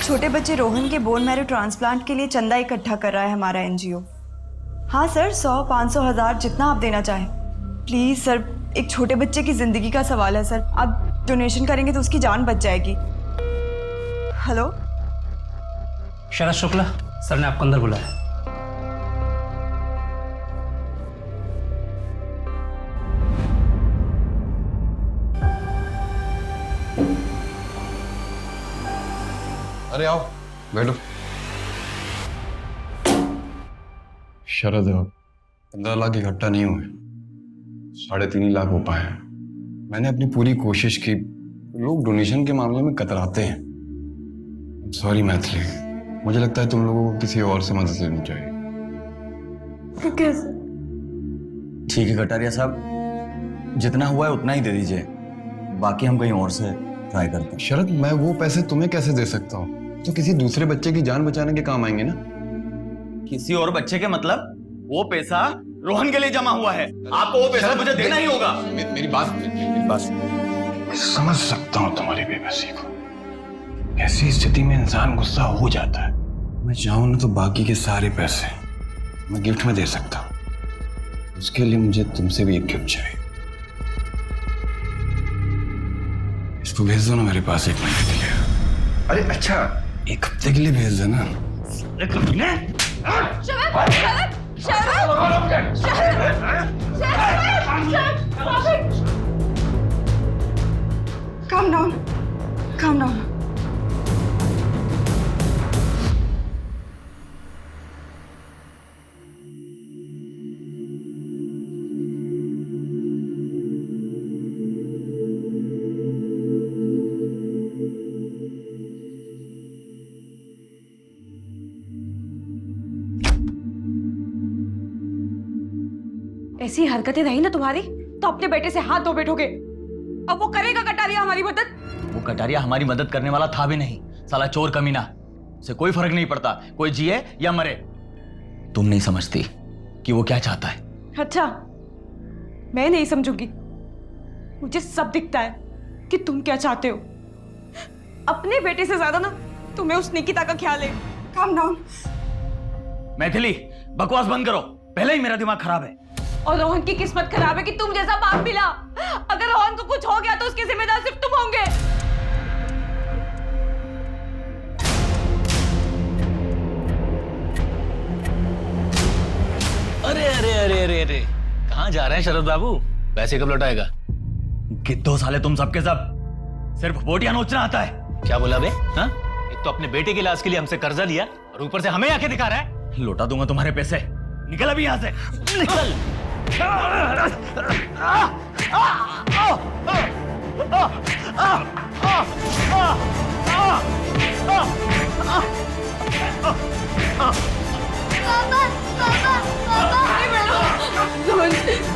छोटे बच्चे रोहन के बोन मैरो ट्रांसप्लांट के लिए चंदा इकट्ठा कर रहा है हमारा एनजीओ। हाँ सर, 100, 500, 1000 जितना आप देना चाहें। प्लीज़ सर, एक छोटे बच्चे की ज़िंदगी का सवाल है सर। आप डोनेशन करेंगे तो उसकी जान बच जाएगी। हेलो शरद शुक्ला सर ने आपको अंदर बुलाया। अरे आओ बैठो। शरद, 15 लाख इकट्ठा नहीं हुए, 3.5 लाख हो पाए हैं। मैंने अपनी पूरी कोशिश की, लोग डोनेशन के मामले में कतराते हैं। सॉरी मैथिली, मुझे लगता है तुम लोगों को किसी और से मदद लेनी चाहिए। कैसे? ठीक है कटारिया साहब, जितना हुआ है उतना ही दे दीजिए, बाकी हम कहीं और से ट्राई करते हैं। शरद, मैं वो पैसे तुम्हें कैसे दे सकता हूँ? तो किसी दूसरे बच्चे की जान बचाने के काम आएंगे ना। किसी और बच्चे के मतलब? वो पैसा रोहन के लिए जमा हुआ है, आपको वो पैसा मुझे देना ही होगा। मेरी बात मैं समझ सकता हूँ तुम्हारी बेबसी को। ऐसी स्थिति में इंसान गुस्सा हो जाता है। मैं चाहूँ ना तो बाकी के सारे पैसे मैं गिफ्ट में दे सकता हूँ। उसके लिए मुझे तुमसे भी एक गिफ्ट चाहिए। इसको भेज दो ना मेरे पास 1 महीने के लिए। अरे अच्छा, 1 हफ्ते के लिए भेज देना। Calm down. Calm down. ऐसी हरकतें रही ना तुम्हारी तो अपने बेटे से हाथ धो बैठोगे। अब वो करेगा कटारिया हमारी मदद? वो कटारिया हमारी मदद करने वाला था भी नहीं, साला चोर कमीना। उसे कोई फर्क नहीं पड़ता कोई जिए या मरे। तुम नहीं समझती कि वो क्या चाहता है। अच्छा, मैं नहीं समझूंगी। मुझे सब दिखता है कि तुम क्या चाहते हो। अपने बेटे से ज्यादा ना तुम्हें उस निकिता का ख्याल है। Calm down. मैथिली, बकवास बंद करो, पहले ही मेरा दिमाग खराब है। और रोहन की किस्मत खराब है कि तुम जैसा बाप मिला। अगर रोहन को कुछ हो गया तो उसके जिम्मेदार सिर्फ तुम होंगे। अरे अरे अरे अरे अरे, कहाँ जा रहे हैं शरद बाबू? पैसे कब लौटाएगा? कितो साले तुम सबके सब सिर्फ बोटियां नोचना आता है। क्या बोला बे? हाँ? एक तो अपने बेटे के इलाज के लिए हमसे कर्जा लिया और ऊपर से हमें आके दिखा रहा है। लौटा दूंगा तुम्हारे पैसे, निकल अभी यहाँ से, निकल।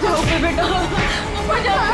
जाओ पे बेटा, ऊपर जाओ।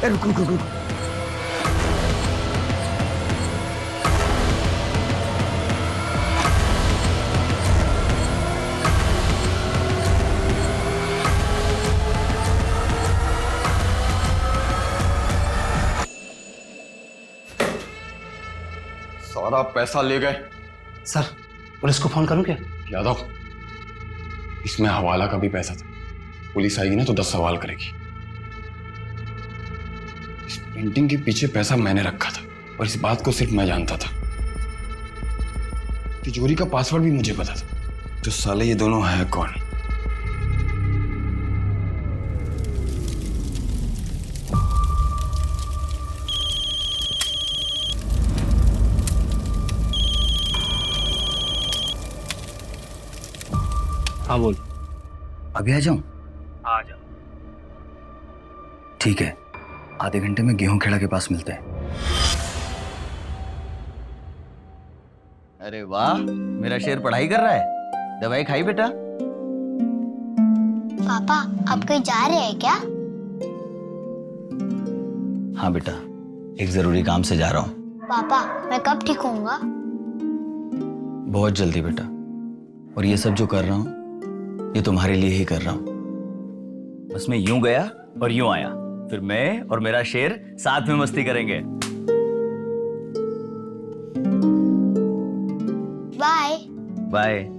रुक रुक रुक। सारा पैसा ले गए। सर पुलिस को फोन करूं क्या? यादव, इसमें हवाला का भी पैसा था। पुलिस आएगी ना तो 10 सवाल करेगी। इस पेंटिंग के पीछे पैसा मैंने रखा था और इस बात को सिर्फ मैं जानता था। तिजोरी का पासवर्ड भी मुझे पता था। तो साले ये दोनों हैं कौन? हाँ बोल। अभी आ जाऊं? आ जा। ठीक है, आधे घंटे में गेहूं खेड़ा के पास मिलते हैं। अरे वाह, मेरा शेर पढ़ाई कर रहा है। दवाई खाई बेटा? पापा आप कहीं जा रहे हैं क्या? हाँ बेटा, एक जरूरी काम से जा रहा हूँ। पापा मैं कब ठीक होऊंगा? बहुत जल्दी बेटा। और ये सब जो कर रहा हूँ ये तुम्हारे लिए ही कर रहा हूँ। बस मैं यूं गया और यूं आया, फिर मैं और मेरा शेर साथ में मस्ती करेंगे। Bye bye.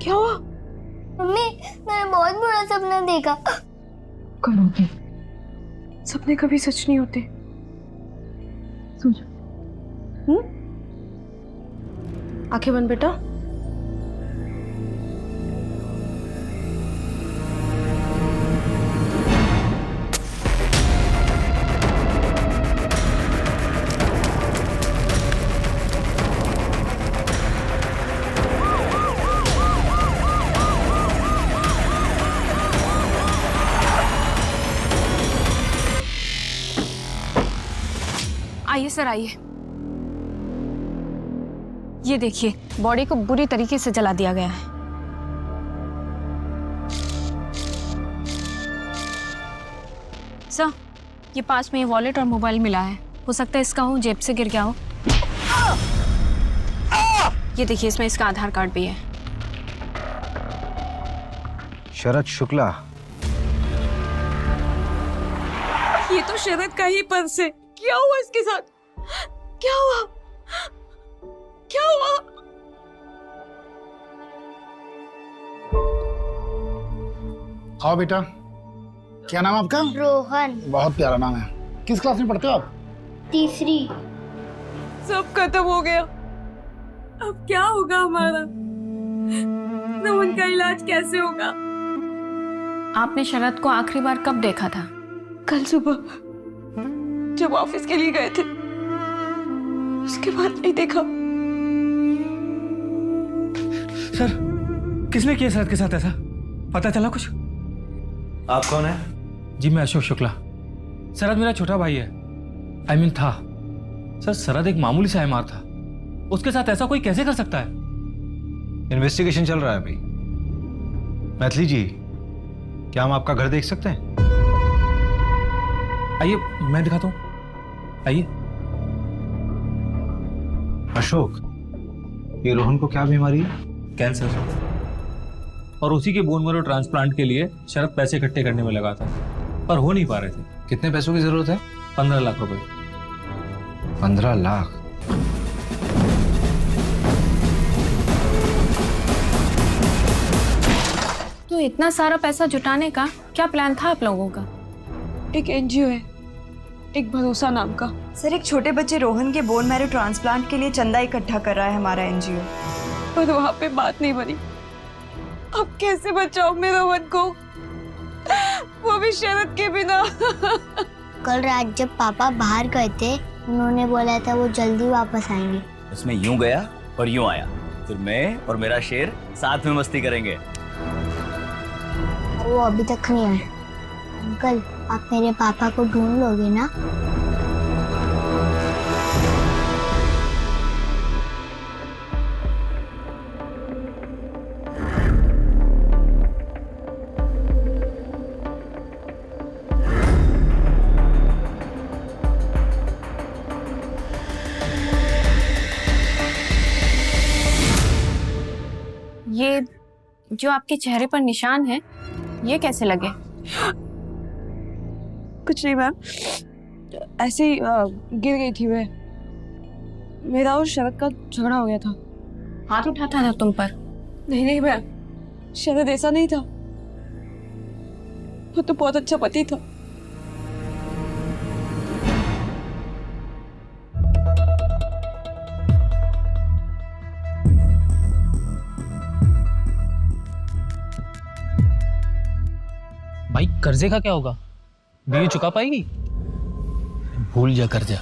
क्या हुआ? मम्मी मैंने बहुत बुरा सपना देखा। करोगे, सपने कभी सच नहीं होते। सो जा। आंखें बंद बेटा। आइए सर आइए। ये देखिए, बॉडी को बुरी तरीके से जला दिया गया है। सर, ये पास में ये वॉलेट और मोबाइल मिला है। हो सकता है इसका हो, जेब से गिर गया हो। ये देखिए, इसमें इसका आधार कार्ड भी है। शरद शुक्ला। ये तो शरद का ही पर्स है। क्या हुआ इसके साथ? क्या हुआ? क्या हुआ? आओ बेटा, क्या नाम आपका? रोहन। बहुत प्यारा नाम है। किस क्लास में पढ़ते हो आप? तीसरी। सब खत्म हो गया। अब क्या होगा हमारा? रोहन का इलाज कैसे होगा? आपने शरद को आखिरी बार कब देखा था? कल सुबह जब ऑफिस के लिए गए थे, उसके बाद नहीं देखा। सर, किसने किया शरद के साथ ऐसा? पता चला कुछ? आप कौन है? जी मैं अशोक शुक्ला। शरद मेरा छोटा भाई है। आई मीन था। सर, शरद एक मामूली सा एमआर था। उसके साथ ऐसा कोई कैसे कर सकता है? इन्वेस्टिगेशन चल रहा है अभी। मैथिली जी, क्या हम आपका घर देख सकते हैं? आइए, मैं दिखाता हूँ। आइए। अशोक, ये रोहन को क्या बीमारी है? कैंसर। और उसी के बोन मैरो ट्रांसप्लांट के लिए शरद पैसे इकट्ठे करने में लगा था, पर हो नहीं पा रहे थे। कितने पैसों की जरूरत है? 15 लाख रुपए। 15 लाख? तो इतना सारा पैसा जुटाने का क्या प्लान था आप लोगों का? एक एनजीओ है, एक भरोसा नाम का। सर, एक छोटे बच्चे रोहन के बोन मैरो ट्रांसप्लांट के लिए चंदा इकट्ठा कर रहा है हमारा एनजीओ। पर वहां पे बात नहीं बनी। अब कैसे बचाऊं मैं रोहन को, वो भी शरद के बिना? कल रात जब पापा बाहर गए थे, उन्होंने बोला था वो जल्दी वापस आएंगे। उसमें यूं गया और यूं आया, फिर मैं और मेरा शेर साथ में मस्ती करेंगे। वो अभी तक नहीं आए। अंकल, आप मेरे पापा को ढूंढ लोगे ना? जो आपके चेहरे पर निशान है ये कैसे लगे? कुछ नहीं मैम, ऐसे ही गिर गई थी मैं। मेरा और शरद का झगड़ा हो गया था। हाथ उठाता था तुम पर? नहीं मैम, शरद ऐसा नहीं था, वो तो बहुत अच्छा पति था। भाई कर्जे का क्या होगा? बीवी चुका पाएगी? भूल जा कर्जा।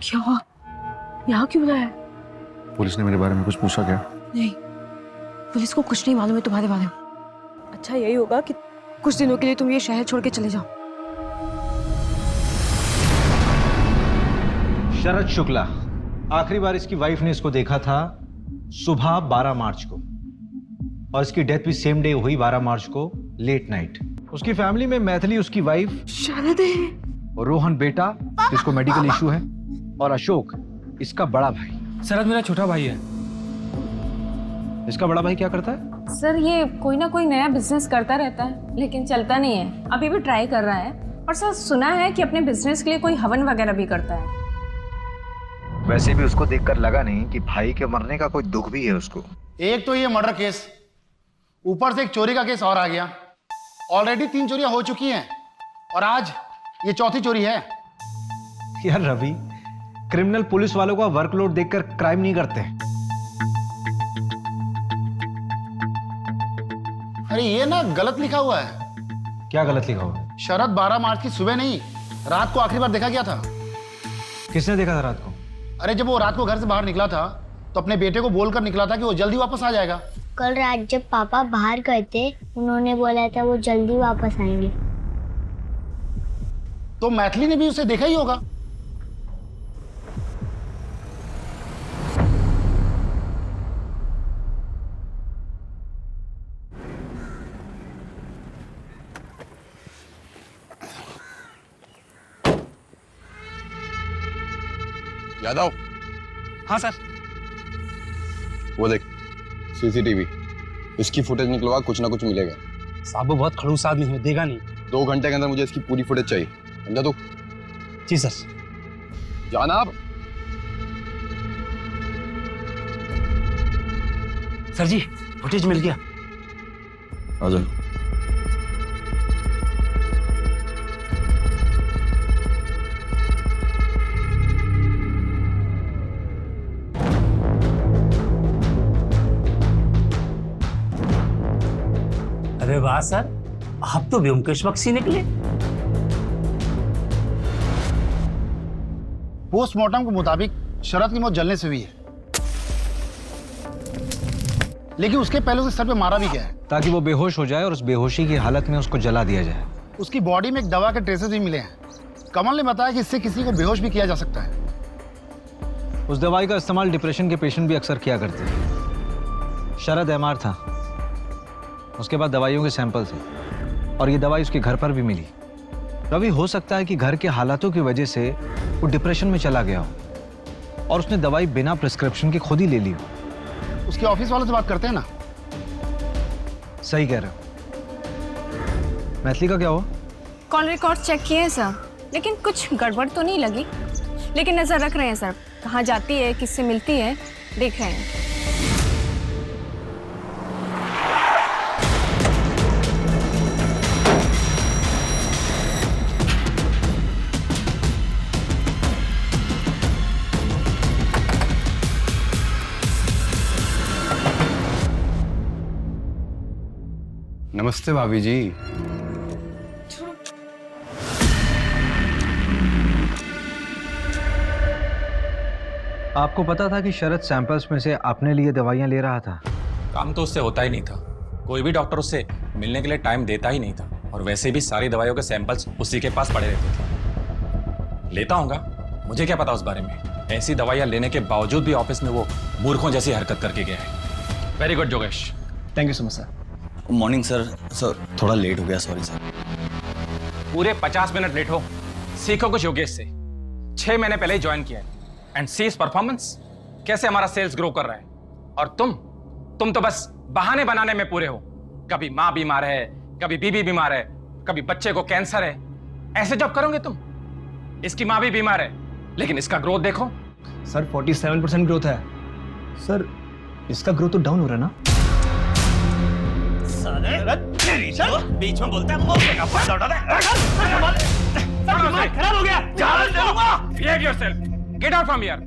क्या हुआ? यहाँ क्यों बुलाया? पुलिस ने मेरे बारे में कुछ पूछा क्या? नहीं, पुलिस को कुछ नहीं मालूम है तुम्हारे बारे में। अच्छा यही होगा कि कुछ दिनों के लिए तुम ये शहर छोड़ के चले जाओ। शरद शुक्ला, आखिरी बार इसकी वाइफ ने इसको देखा था सुबह 12 मार्च को, और इसकी डेथ भी सेम डे हुई 12 मार्च को लेट नाइट। उसकी फैमिली में मैथिली उसकी वाइफ, शरद है, और रोहन बेटा जिसको मेडिकल इशू है, और अशोक इसका बड़ा भाई। शरद मेरा छोटा भाई है। इसका बड़ा भाई क्या करता है? सर ये कोई ना कोई नया बिजनेस करता रहता है लेकिन चलता नहीं है, अभी भी ट्राई कर रहा है। और सर सुना है कि अपने बिजनेस के लिए कोई हवन वगैरह भी करता है। वैसे भी उसको देखकर लगा नहीं कि भाई के मरने का कोई दुख भी है उसको। एक तो ये मर्डर केस, ऊपर से एक चोरी का केस और आ गया। ऑलरेडी 3 चोरियां हो चुकी हैं और आज ये चौथी चोरी है। यार रवि, क्रिमिनल पुलिस वालों का वर्कलोड देखकर क्राइम नहीं करते। अरे ये ना गलत लिखा हुआ है। क्या गलत लिखा हुआ? शरद 12 मार्च की सुबह नहीं, रात को आखिरी बार देखा गया था। किसने देखा था रात को? अरे जब वो रात को घर से बाहर निकला था तो अपने बेटे को बोलकर निकला था कि वो जल्दी वापस आ जाएगा। कल रात जब पापा बाहर गए थे, उन्होंने बोला था वो जल्दी वापस आएंगे। तो मैथिली ने भी उसे देखा ही होगा। यादव, हाँ सर। वो देख सीसीटीवी, इसकी फुटेज निकलवा, कुछ ना कुछ मिलेगा। साहब वो बहुत खड़ूस आदमी है, देगा नहीं। 2 घंटे के अंदर मुझे इसकी पूरी फुटेज चाहिए, समझा तू? जी सर। जाना आप। सर जी फुटेज मिल गया। आ जाओ। अरे वाह सर, आप तो व्योमकेश बख्शी निकले। पोस्टमार्टम के मुताबिक शरद की मौत जलने से हुई है, लेकिन उसके पहले उसे सर पे मारा भी गया है ताकि वो बेहोश हो जाए और उस बेहोशी की हालत में उसको जला दिया जाए। उसकी बॉडी में एक दवा के ट्रेसेस भी मिले हैं। कमल ने बताया कि इससे किसी को बेहोश भी किया जा सकता है। उस दवाई का इस्तेमाल डिप्रेशन के पेशेंट भी अक्सर किया करते हैं। शरद एमआर था, उसके बाद दवाइयों के सैंपल थे, और ये दवाई उसके घर पर भी मिली। रवि, हो सकता है कि घर के हालातों की वजह से वो डिप्रेशन में चला गया हो और उसने दवाई बिना प्रिस्क्रिप्शन के खुद ही ले ली हो। उसके ऑफिस वालों से बात करते हैं ना। सही कह रहे हो। मैथिली का क्या हुआ? कॉल रिकॉर्ड चेक किए हैं सर, लेकिन कुछ गड़बड़ तो नहीं लगी। लेकिन नजर रख रहे हैं सर, कहाँ जाती है, किससे मिलती है, देख रहे हैं। नमस्ते भाभी जी। आपको पता था कि शरद सैंपल्स में से अपने लिए दवाइयां ले रहा था? काम तो उससे होता ही नहीं था। कोई भी डॉक्टर उससे मिलने के लिए टाइम देता ही नहीं था, और वैसे भी सारी दवाइयों के सैंपल्स उसी के पास पड़े रहते थे। लेता होगा, मुझे क्या पता उस बारे में। ऐसी दवाइयां लेने के बावजूद भी ऑफिस में वो मूर्खों जैसी हरकत करके गया है। Very good Yogesh. Thank you so much sir. Morning sir. Sir थोड़ा लेट हो गया, सॉरी सर। पूरे 50 मिनट लेट हो। सीखो कुछ योगेश से। 6 महीने पहले ही ज्वाइन किया है, एंड सी इज परफॉर्मेंस। कैसे हमारा सेल्स ग्रो कर रहा है। और तुम तो बस बहाने बनाने में पूरे हो। कभी माँ बीमार है, कभी बीबी बीमार है, कभी बच्चे को कैंसर है। ऐसे जब करोगे तुम। इसकी माँ भी बीमार है, लेकिन इसका ग्रोथ देखो। सर 47% ग्रोथ है। सर इसका ग्रोथ तो डाउन हो रहा है ना? बीच में बोलता है खराब हो गया। Behave yourself. Get out from here.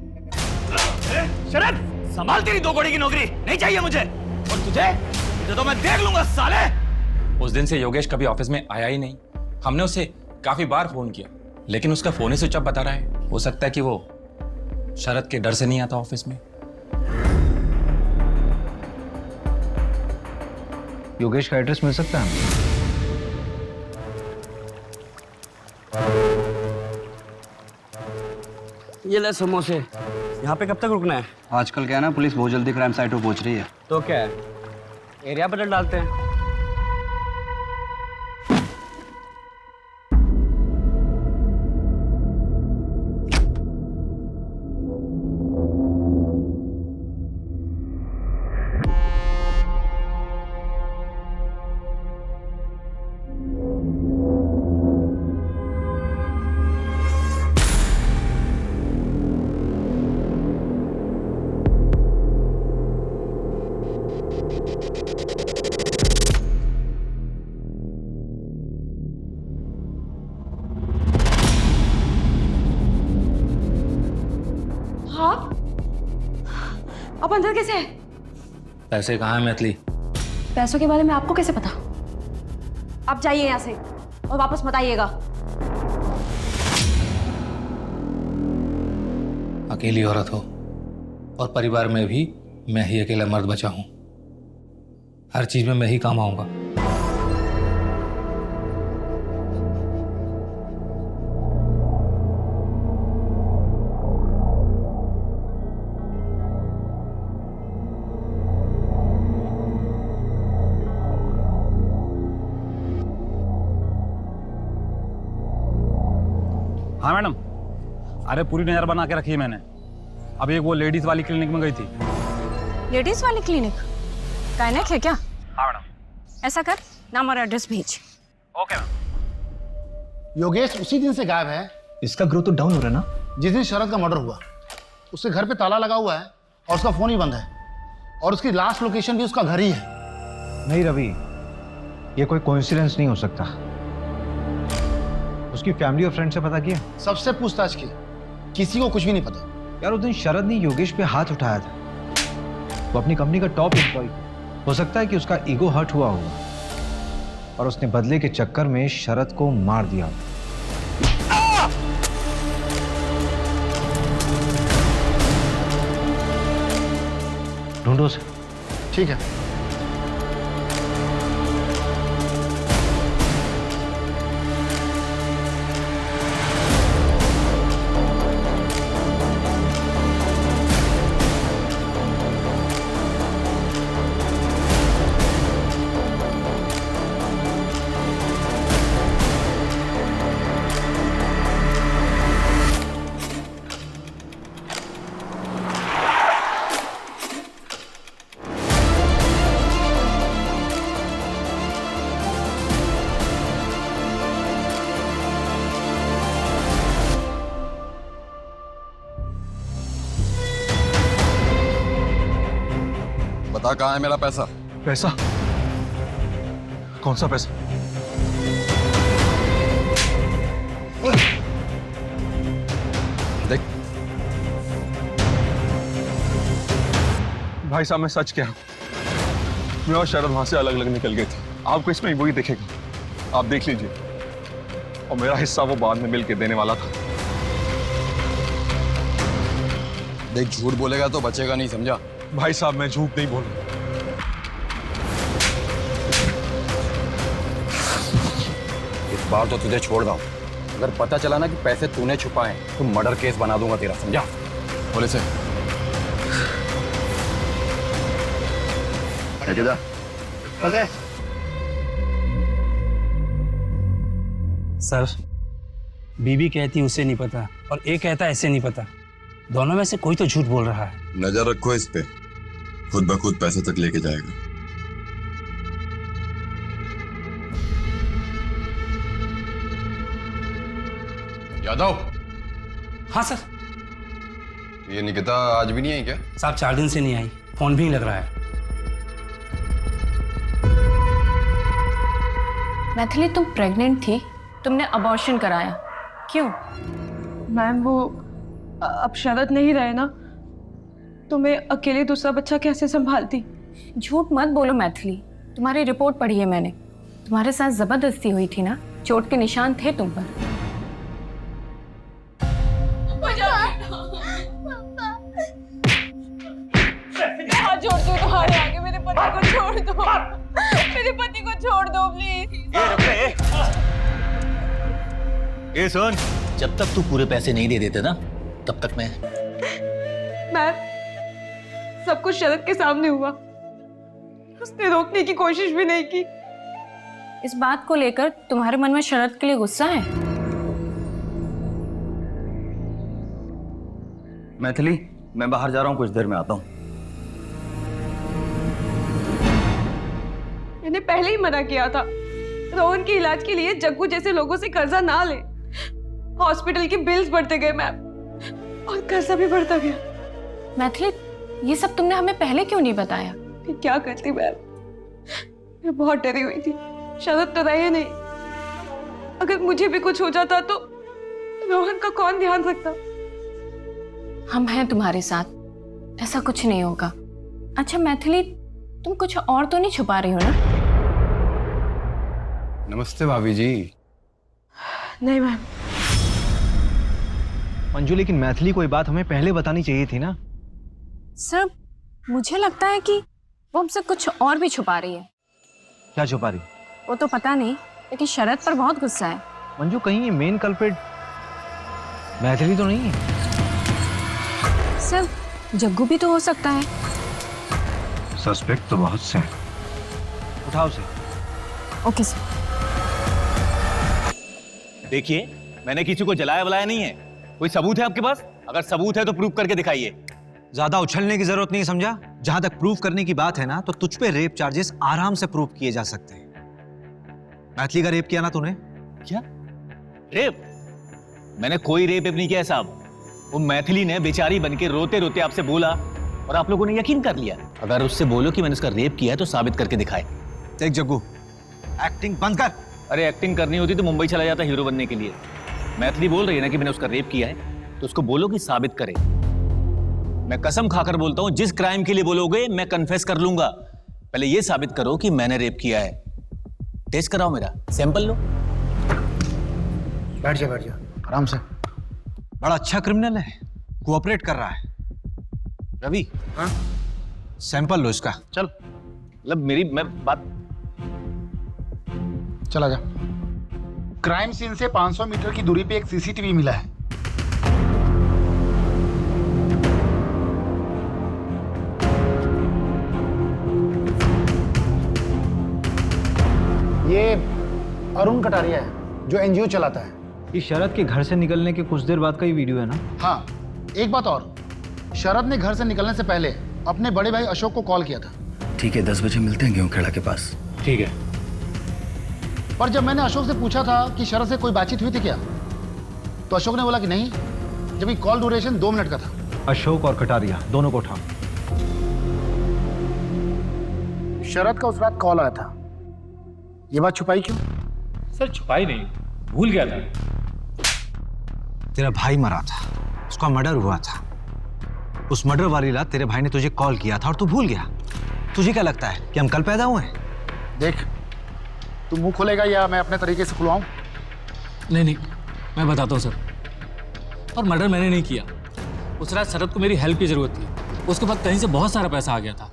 शरद, संभाल तेरी 2 घोड़ी की नौकरी नहीं चाहिए मुझे। और तुझे तो मैं देख लूंगा साले। उस दिन से योगेश कभी ऑफिस में आया ही नहीं। हमने उसे काफी बार फोन किया, लेकिन उसका फोन ही स्विच ऑफ बता रहा है। हो सकता है कि वो शरद के डर से नहीं आता ऑफिस में। योगेश का एड्रेस मिल सकता है? ये ले समोसे। यहाँ पे कब तक रुकना है? आजकल क्या है ना, पुलिस बहुत जल्दी क्राइम साइट पर पहुंच रही है। तो क्या है, एरिया बदल डालते हैं। अब अंदर कैसे है? पैसे कहाँ है मैथिली? पैसों के बारे में आपको कैसे पता? आप जाइए यहाँ से और वापस मत आइएगा। अकेली औरत हो और परिवार में भी मैं ही अकेला मर्द बचा हूं। हर चीज में मैं ही काम आऊंगा। हाँ मैडम, अरे पूरी नजर बना के रखी है मैंने। अब एक वो लेडीज वाली क्लिनिक में गई थी। लेडीज वाली क्लिनिक? गायनेक है क्या? हाँ मैडम। ऐसा कर, नाम और एड्रेस भेज। Okay ma'am. योगेश उसी दिन से गायब है। इसका ग्रोथ तो डाउन हो रहा है ना? जिस दिन शरद का मर्डर हुआ, उसके घर पे ताला लगा हुआ है और उसका फोन ही बंद है, और उसकी लास्ट लोकेशन भी उसका घर ही है। नहीं रवि, ये कोई कोइंसिडेंस नहीं हो सकता। उसकी फैमिली और फ्रेंड से पता किया? सबसे पूछताछ की, किसी को कुछ भी नहीं पता। यार उस दिन शरद ने योगेश पे हाथ उठाया था। वो अपनी कंपनी का टॉप एम्प्लॉय, हो सकता है कि उसका ईगो हर्ट हुआ होगा और उसने बदले के चक्कर में शरद को मार दिया। ढूंढो उसे। ठीक है। बता कहाँ है मेरा पैसा? पैसा? कौन सा पैसा? देख भाई साहब, मैं सच कह रहा हूं, मैं और शरद वहां से अलग अलग निकल गए थे। आपको इसमें वही दिखेगा, आप देख लीजिए। और मेरा हिस्सा वो बाद में मिल के देने वाला था। देख झूठ बोलेगा तो बचेगा नहीं, समझा? भाई साहब मैं झूठ नहीं बोलूंगा। इस बार तो तुझे छोड़ रहा हूं। अगर पता चला ना कि पैसे तूने छुपाए तो मर्डर केस बना दूंगा तेरा, समझा? बोले से सर, बीबी कहती उसे नहीं पता और ए कहता ऐसे नहीं पता। दोनों में से कोई तो झूठ बोल रहा है। नजर रखो इस पे, खुद ब खुद पैसे तक लेके जाएगा। यादव। हाँ सर। ये निकिता आज भी नहीं आई क्या? साहब 4 दिन से नहीं आई, फोन भी नहीं लग रहा है। मैथिली, तुम प्रेग्नेंट थी, तुमने अबॉर्शन कराया, क्यों? मैम वो अब शरद नहीं रहे ना, तो मैं अकेले दूसरा बच्चा कैसे संभालती? झूठ मत बोलो मैथिली, तुम्हारी रिपोर्ट पढ़ी है मैंने। तुम्हारे साथ जबरदस्ती हुई थी ना, चोट के निशान थे तुम पर। हाथ जोड़ दो तुम्हारे आगे, मेरे पति को छोड़ दो, मेरे पति को छोड़ दो प्लीज। ये सुन, जब तक तू पूरे पैसे नहीं दे देते ना, तब तक मैं सब कुछ शरद के सामने हुआ, उसने रोकने की कोशिश भी नहीं की। इस बात को लेकर तुम्हारे मन में शरद के लिए गुस्सा है? मैथिली, मैं बाहर जा रहा हूँ, कुछ देर में आता हूँ। मैंने पहले ही मना किया था, रोहन के इलाज के लिए जग्गू जैसे लोगों से कर्जा ना ले। हॉस्पिटल के बिल्स बढ़ते गए मैम, और कर्जा भी बढ़ता गया। मैथिली, ये सब तुमने हमें पहले क्यों नहीं बताया? फिर क्या करती मैम, मैं बहुत डरी हुई थी। शरद तो रहे नहीं, अगर मुझे भी कुछ हो जाता तो रोहन का कौन ध्यान रखता? हम हैं तुम्हारे साथ, ऐसा कुछ नहीं होगा। अच्छा मैथिली, तुम कुछ और तो नहीं छुपा रही हो ना? नमस्ते भाभी जी। नहीं मैम। मंजू, लेकिन मैथिली को ये बात हमें पहले बतानी चाहिए थी ना। सर, मुझे लगता है कि वो हमसे कुछ और भी छुपा रही है। क्या छुपा रही? वो तो पता नहीं, लेकिन शरद पर बहुत गुस्सा है। मंजू, कहीं ये मेन कल्प्रिट मैथिली तो नहीं है? सर, जग्गू भी तो हो सकता है। सस्पेक्ट तो बहुत से हैं। उठाओ उसे। Okay sir. देखिए, मैंने किसी को जलाया वलाया नहीं है। कोई सबूत है आपके पास? अगर सबूत है तो प्रूव करके दिखाइए। ज्यादा उछलने की जरूरत नहीं, समझा? जहां तक प्रूव करने की बात है ना, तो तुझ पे रेप चार्जेस आराम से प्रूव किए जा सकते हैं। मैथिली का रेप किया ना तूने? क्या रेप? मैंने कोई रेप नहीं किया है साहब। वो मैथिली ने बेचारी बनके रोते रोते आपसे बोला और आप लोगों ने यकीन कर लिया। अगर उससे बोलो कि मैंने उसका रेप किया है तो साबित करके दिखाए। देख जग्गू, एक्टिंग बंद कर। अरे एक्टिंग करनी होती तो मुंबई चला जाता हीरो बनने के लिए। मैथिली बोल रही है ना कि मैंने उसका रेप किया है, तो उसको बोलो कि साबित करे। मैं कसम खाकर बोलता हूं, जिस क्राइम के लिए बोलोगे मैं कन्फेस कर लूंगा। पहले ये साबित करो कि मैंने रेप किया है। टेस्ट कराओ, मेरा सैंपल लो। बैठ जा आराम से। बड़ा अच्छा क्रिमिनल है, कोऑपरेट कर रहा है। रवि, हाँ? सैंपल लो इसका। चल। मतलब मैं बात। चला जा। क्राइम सीन से 500 मीटर की दूरी पे एक सीसीटीवी मिला है। ये अरुण कटारिया है जो एनजीओ चलाता है। ये शरद के घर से निकलने के कुछ देर बाद का ही वीडियो है ना? हाँ, एक बात और, शरद ने घर से निकलने से पहले अपने बड़े भाई अशोक को कॉल किया था। ठीक है, 10 बजे मिलते हैं गेहूं खेड़ा के पास। ठीक है। पर जब मैंने अशोक से पूछा था कि शरद से कोई बातचीत हुई थी क्या, तो अशोक ने बोला कि नहीं, जबकि कॉल ड्यूरेशन 2 मिनट का था। अशोक और कटारिया दोनों को उठाओ। शरद का उस रात कॉल आया था, ये बात छुपाई क्यों? सर छुपाई नहीं, भूल गया था। तेरा भाई मरा था, उसका मर्डर हुआ था। उस मर्डर वाली रात तेरे भाई ने तुझे कॉल किया था और तू भूल गया। तुझे क्या लगता है कि हम कल पैदा हुए हैं? देख, तू मुंह खोलेगा या मैं अपने तरीके से खुलवाऊं? नहीं, मैं बताता हूँ सर। और मर्डर मैंने नहीं किया, उस रात शरद को मेरी हेल्प की जरूरत थी, उसके बाद कहीं से बहुत सारा पैसा आ गया था।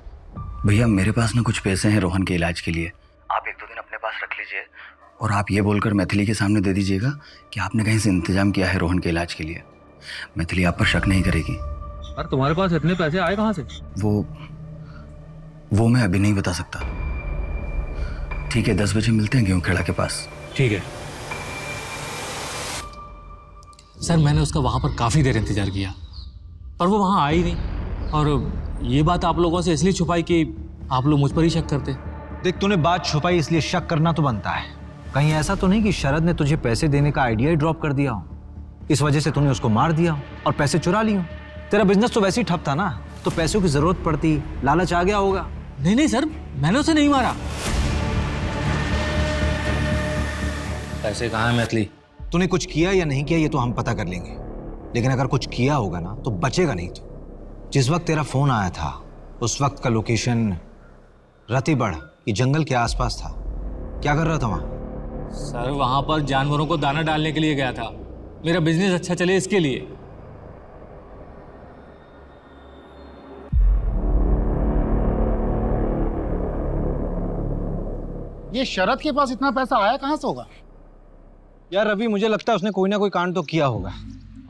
भैया मेरे पास ना कुछ पैसे हैं रोहन के इलाज के लिए, आप 1-2 दिन अपने पास रख लीजिए और आप ये बोलकर मैथिली के सामने दे दीजिएगा कि आपने कहीं से इंतजाम किया है रोहन के इलाज के लिए। मैथिली आप पर शक नहीं करेगी। और तुम्हारे पास इतने पैसे आए कहाँ से? वो मैं अभी नहीं बता सकता। ठीक है, 10 बजे मिलते हैं गेहूं खेड़ा के पास। ठीक है सर, मैंने उसका वहां पर काफी देर इंतजार किया पर वो वहां आई नहीं, और ये बात आप लोगों से इसलिए छुपाई कि आप लोग मुझ पर ही शक करते। देख, तूने बात छुपाई इसलिए शक करना तो बनता है। कहीं ऐसा तो नहीं कि शरद ने तुझे पैसे देने का आइडिया ही ड्रॉप कर दिया हो, इस वजह से तूने उसको मार दिया हो और पैसे चुरा लिए हो। तेरा बिजनेस तो वैसे ही ठप था ना, तो पैसों की जरूरत पड़ती, लालच आ गया होगा। नहीं सर, मैंने उसे नहीं मारा। पैसे कहाँ है मैथिली? तूने कुछ किया या नहीं किया ये तो हम पता कर लेंगे, लेकिन अगर कुछ किया होगा ना तो बचेगा नहीं। तो जिस वक्त तेरा फोन आया था उस वक्त का लोकेशन रतिबड़ ये जंगल के आसपास था। क्या कर रहा था वहां? सर वहां पर जानवरों को दाना डालने के लिए गया था, मेरा बिजनेस अच्छा चले इसके लिए। ये शरद के पास इतना पैसा आया कहाँ से होगा? यार रवि, मुझे लगता है उसने कोई ना कोई कांड तो किया होगा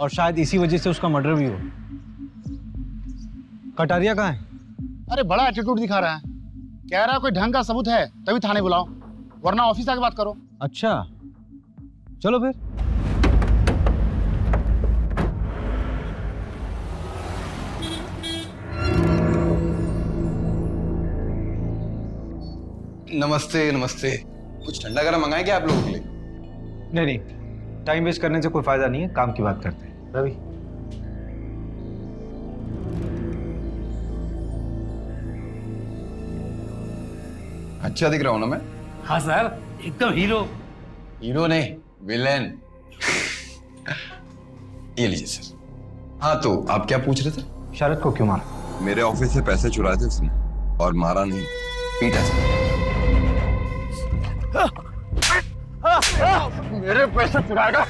और शायद इसी वजह से उसका मर्डर भी हो। कटारिया कहाँ है? अरे बड़ा एटीट्यूड दिखा रहा है, कह रहा है कोई ढंग का सबूत है तभी थाने बुलाओ, वरना ऑफिस आके बात करो। अच्छा चलो फिर। नमस्ते नमस्ते। कुछ ठंडा गरम मंगाए क्या आप लोगों के लिए? नहीं, टाइम वेस्ट करने से कोई फायदा नहीं है, काम की बात करते हैं। रवि, अच्छा दिख रहा हूं ना मैं? हाँ सर, एकदम हीरो। हीरो नहीं, विलेन। ये लीजिए सर। हाँ तो आप क्या पूछ रहे थे? शरद को क्यों मारा? मेरे ऑफिस से पैसे चुराए थे उसने और मारा नहीं, पीटा सर। मेरे पैसे चुराएगा?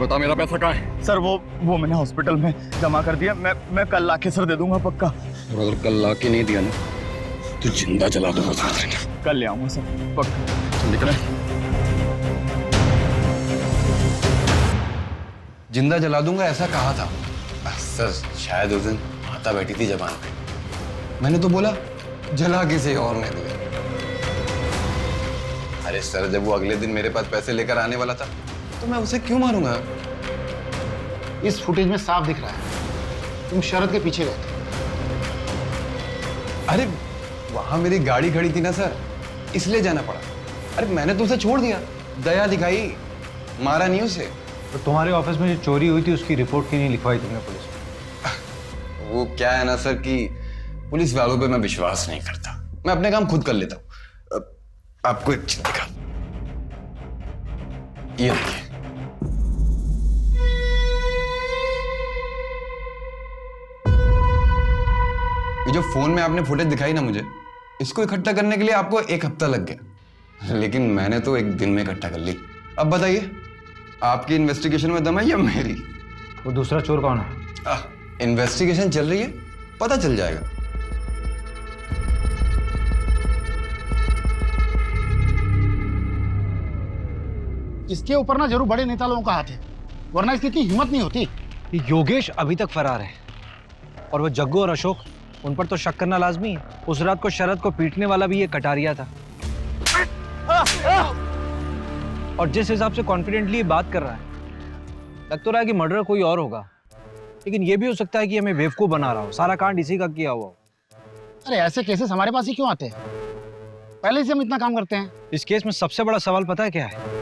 बता मेरा पैसा कहाँ है? सर वो मैंने हॉस्पिटल में जमा कर दिया। मैं कल लाके सर दे दूंगा पक्का। और अगर कल लाके नहीं दिया ना तो जिंदा जला दूंगा। कल ले आऊंगा सर पक्का। निकले। जिंदा जला दूंगा ऐसा कहा था सर, शायद उस दिन माता बैठी थी जबान पे, मैंने तो बोला जला किसी और ने दिया। अरे सर, जब वो अगले दिन मेरे पास पैसे लेकर आने वाला था तो मैं उसे क्यों मारूंगा? इस फुटेज में साफ दिख रहा है तुम शरद के पीछे गए थे। अरे वहां मेरी गाड़ी खड़ी थी ना सर, इसलिए जाना पड़ा। अरे मैंने तो उसे छोड़ दिया, दया दिखाई, मारा नहीं उसे। तो तुम्हारे ऑफिस में जो चोरी हुई थी उसकी रिपोर्ट क्यों नहीं लिखवाई तुमने पुलिस में? वो क्या है ना सर कि पुलिस वालों पे मैं विश्वास नहीं करता, मैं अपने काम खुद कर लेता हूँ। आपको एक चीज दिखा, ये देखिए। ये जो फोन में आपने फुटेज दिखाई ना मुझे, इसको इकट्ठा करने के लिए आपको 1 हफ्ता लग गया, लेकिन मैंने तो 1 दिन में इकट्ठा कर ली। अब बताइए, आपकी इन्वेस्टिगेशन में दम है या मेरी? वो दूसरा चोर कौन है? इन्वेस्टिगेशन चल रही है, पता चल जाएगा। इसके ऊपर ना जरूर बड़े नेता लोगों का हाथ है, वरना इसकी इतनी हिम्मत नहीं होती। योगेश अभी तक फरार है और वो जग्गू और अशोक, उन पर तो शक करना लाजमी है। उस रात को शरद को पीटने वाला भी ये कटारिया था, और जिस हिसाब से कॉन्फिडेंटली बात कर रहा है, लग तो रहा है कि मर्डर कोई और होगा, लेकिन ये भी हो सकता है कि हमें बेवकूफ बना रहा हो, सारा कांड इसी का किया हुआ। अरे ऐसे केसेस हमारे पास ही क्यों आते हैं? पहले से हम इतना काम करते हैं। इस केस में सबसे बड़ा सवाल पता है क्या है?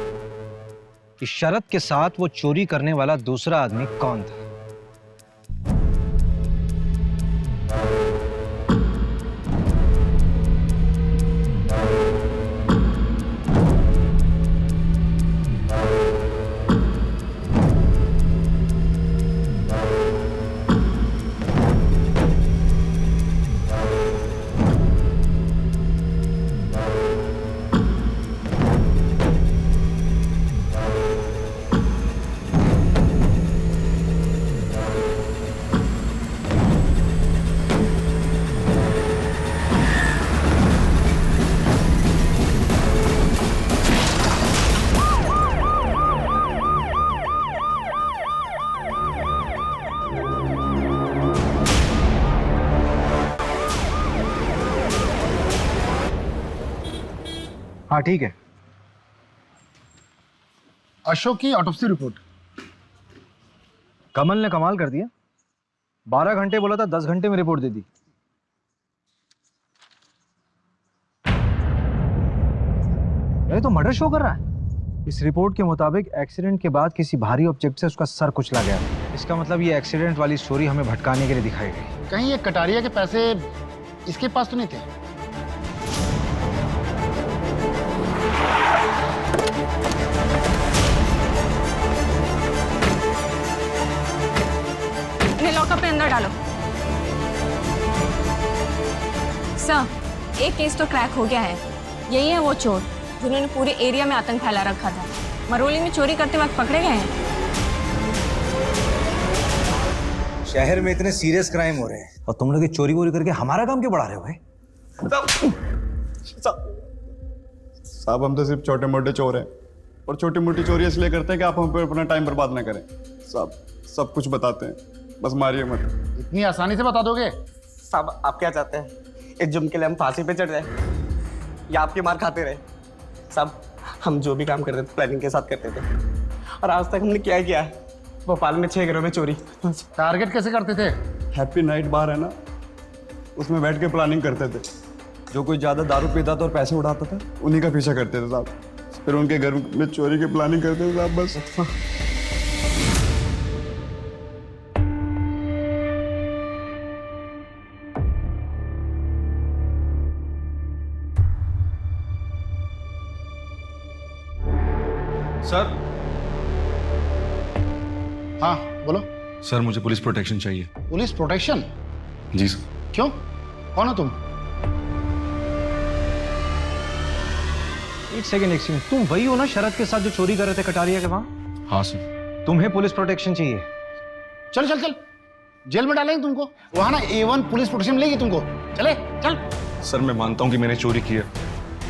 कि शरद के साथ वो चोरी करने वाला दूसरा आदमी कौन था? हाँ ठीक है। अशोक की ऑटोप्सी रिपोर्ट। कमल ने कमाल कर दिया, 12 घंटे बोला था, 10 घंटे में रिपोर्ट दे दी। ये तो मर्डर शो कर रहा है। इस रिपोर्ट के मुताबिक एक्सीडेंट के बाद किसी भारी ऑब्जेक्ट से उसका सर कुचला गया। इसका मतलब ये एक्सीडेंट वाली स्टोरी हमें भटकाने के लिए दिखाई गई। कहीं ये कटारिया के पैसे इसके पास तो नहीं थे? इन्हें लॉकअप में अंदर डालो। सर, एक केस तो क्रैक हो गया है। यही है वो चोर जिन्होंने पूरे एरिया में आतंक फैला रखा था। मरोली में चोरी करते वक्त पकड़े गए हैं। शहर में इतने सीरियस क्राइम हो रहे हैं और तुम लोग ये चोरी वोरी करके हमारा काम क्यों बढ़ा रहे हो भाई? साहब हम तो सिर्फ छोटे मोटे चोर हैं, और छोटी मोटी चोरी इसलिए करते हैं कि आप हम पे अपना टाइम बर्बाद ना करें। साहब सब कुछ बताते हैं, बस मारिए मत। इतनी आसानी से बता दोगे? साहब आप क्या चाहते हैं, इस जुर्म के लिए हम फांसी पे चढ़ जाए या आपकी मार खाते रहे? साहब हम जो भी काम करते थे प्लानिंग के साथ करते थे, और आज तक हमने क्या किया है? भोपाल में 6 घरों में चोरी। टारगेट कैसे करते थे? हैप्पी नाइट बार है ना, उसमें बैठ के प्लानिंग करते थे। जो कोई ज़्यादा दारू पीता था और पैसे उड़ाता था, उन्हीं का पीछा करते थे साहब। फिर उनके घर में चोरी की प्लानिंग करते थे साहब, बस। सर। हाँ बोलो। सर मुझे पुलिस प्रोटेक्शन चाहिए। Police protection? जी सर। क्यों, कौन हो तुम? एक सेकंड, तुम वही हो ना शरद के साथ जो चोरी कर रहे थे कटारिया के वहां? हाँ सर। तुम्हें पुलिस प्रोटेक्शन चाहिए? चल चल चल, जेल में डालेंगे तुमको। वहां ना A1 पुलिस प्रोटेक्शन मिलेगी तुमको। चले चल। सर मैं मानता हूँ कि मैंने चोरी की है,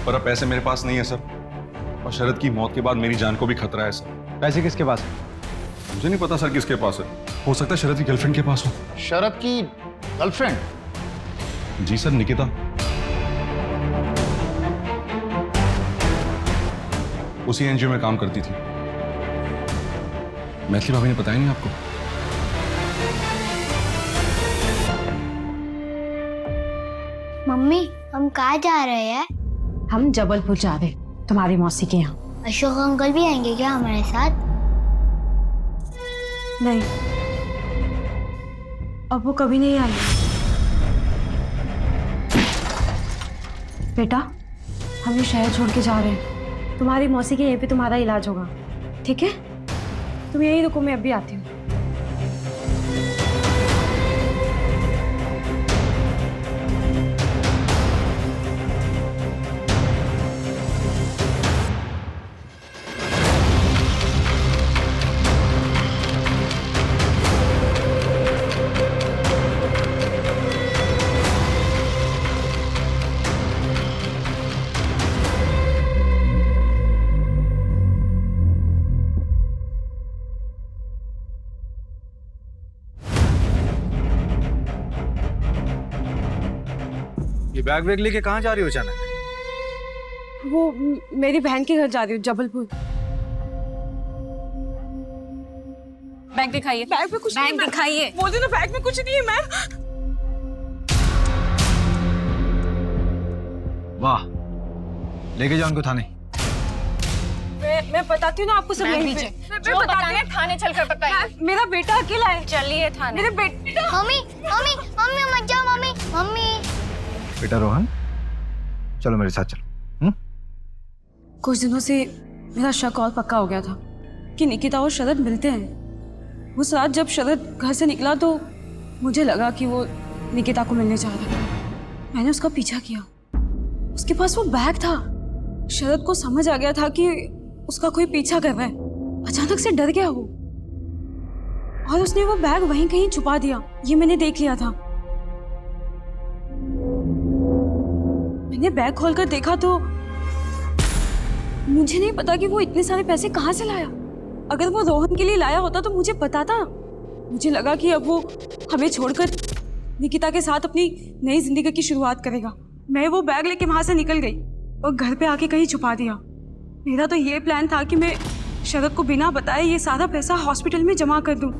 पर अब पैसे मेरे पास नहीं है सर, और शरद की मौत के बाद मेरी जान को भी खतरा है सर। पैसे किसके पास है? मुझे नहीं पता सर किसके पास है, हो सकता है शरद की गर्लफ्रेंड के पास हो। शरद की गर्लफ्रेंड? जी सर, निकिता। उसी एनजीओ में काम करती थी। मैथिली भाभी ने बताया नहीं आपको? मम्मी हम कहाँ जा रहे हैं? हम जबलपुर जा रहे, तुम्हारी मौसी के यहाँ। अशोक अंकल भी आएंगे क्या हमारे साथ? नहीं, अब वो कभी नहीं आएंगे। बेटा, हम ये शहर छोड़ के जा रहे हैं। तुम्हारी मौसी के यहीं पे तुम्हारा इलाज होगा, ठीक है? तुम यहीं रुको, मैं अभी आती हूँ। ये बैग वैग लेके कहाँ जा रही हो अचानक? वो मेरी बहन के घर जा रही हूँ, जबलपुर। बैग दिखाइए। बैग में कुछ नहीं है, बैग दिखाइए। बोल ना बैग में कुछ नहीं है मैम। वाह, लेके जाओ उनको थाने। मैं बताती हूँ ना आपको सब। मैं जो बताना है थाने चलकर बताइए। मेरा बेटा अकेला है। चलिए थाने। मेरे बेटा। मम्मी मम्मी मम्मी मत जाओ। Mummy mummy. बेटा रोहन, चलो मेरे साथ चलो। कुछ दिनों से मेरा शक और पक्का हो गया था कि निकिता और शरद मिलते हैं। उस रात जब शरद घर से निकला तो मुझे लगा कि वो निकिता को मिलने जा रहा है। मैंने उसका पीछा किया। उसके पास वो बैग था। शरद को समझ आ गया था कि उसका कोई पीछा कर रहा है। अचानक से डर गया वो, और उसने वो बैग वहीं कहीं छुपा दिया। ये मैंने देख लिया था। मैंने बैग खोलकर देखा तो मुझे नहीं पता कि वो इतने सारे पैसे कहाँ से लाया। अगर वो रोहन के लिए लाया होता तो मुझे पता था। मुझे लगा कि अब वो हमें छोड़कर निकिता के साथ अपनी नई जिंदगी की शुरुआत करेगा। मैं वो बैग लेके वहां से निकल गई और घर पे आके कहीं छुपा दिया। मेरा तो ये प्लान था कि मैं शरद को बिना बताए ये सारा पैसा हॉस्पिटल में जमा कर दूं,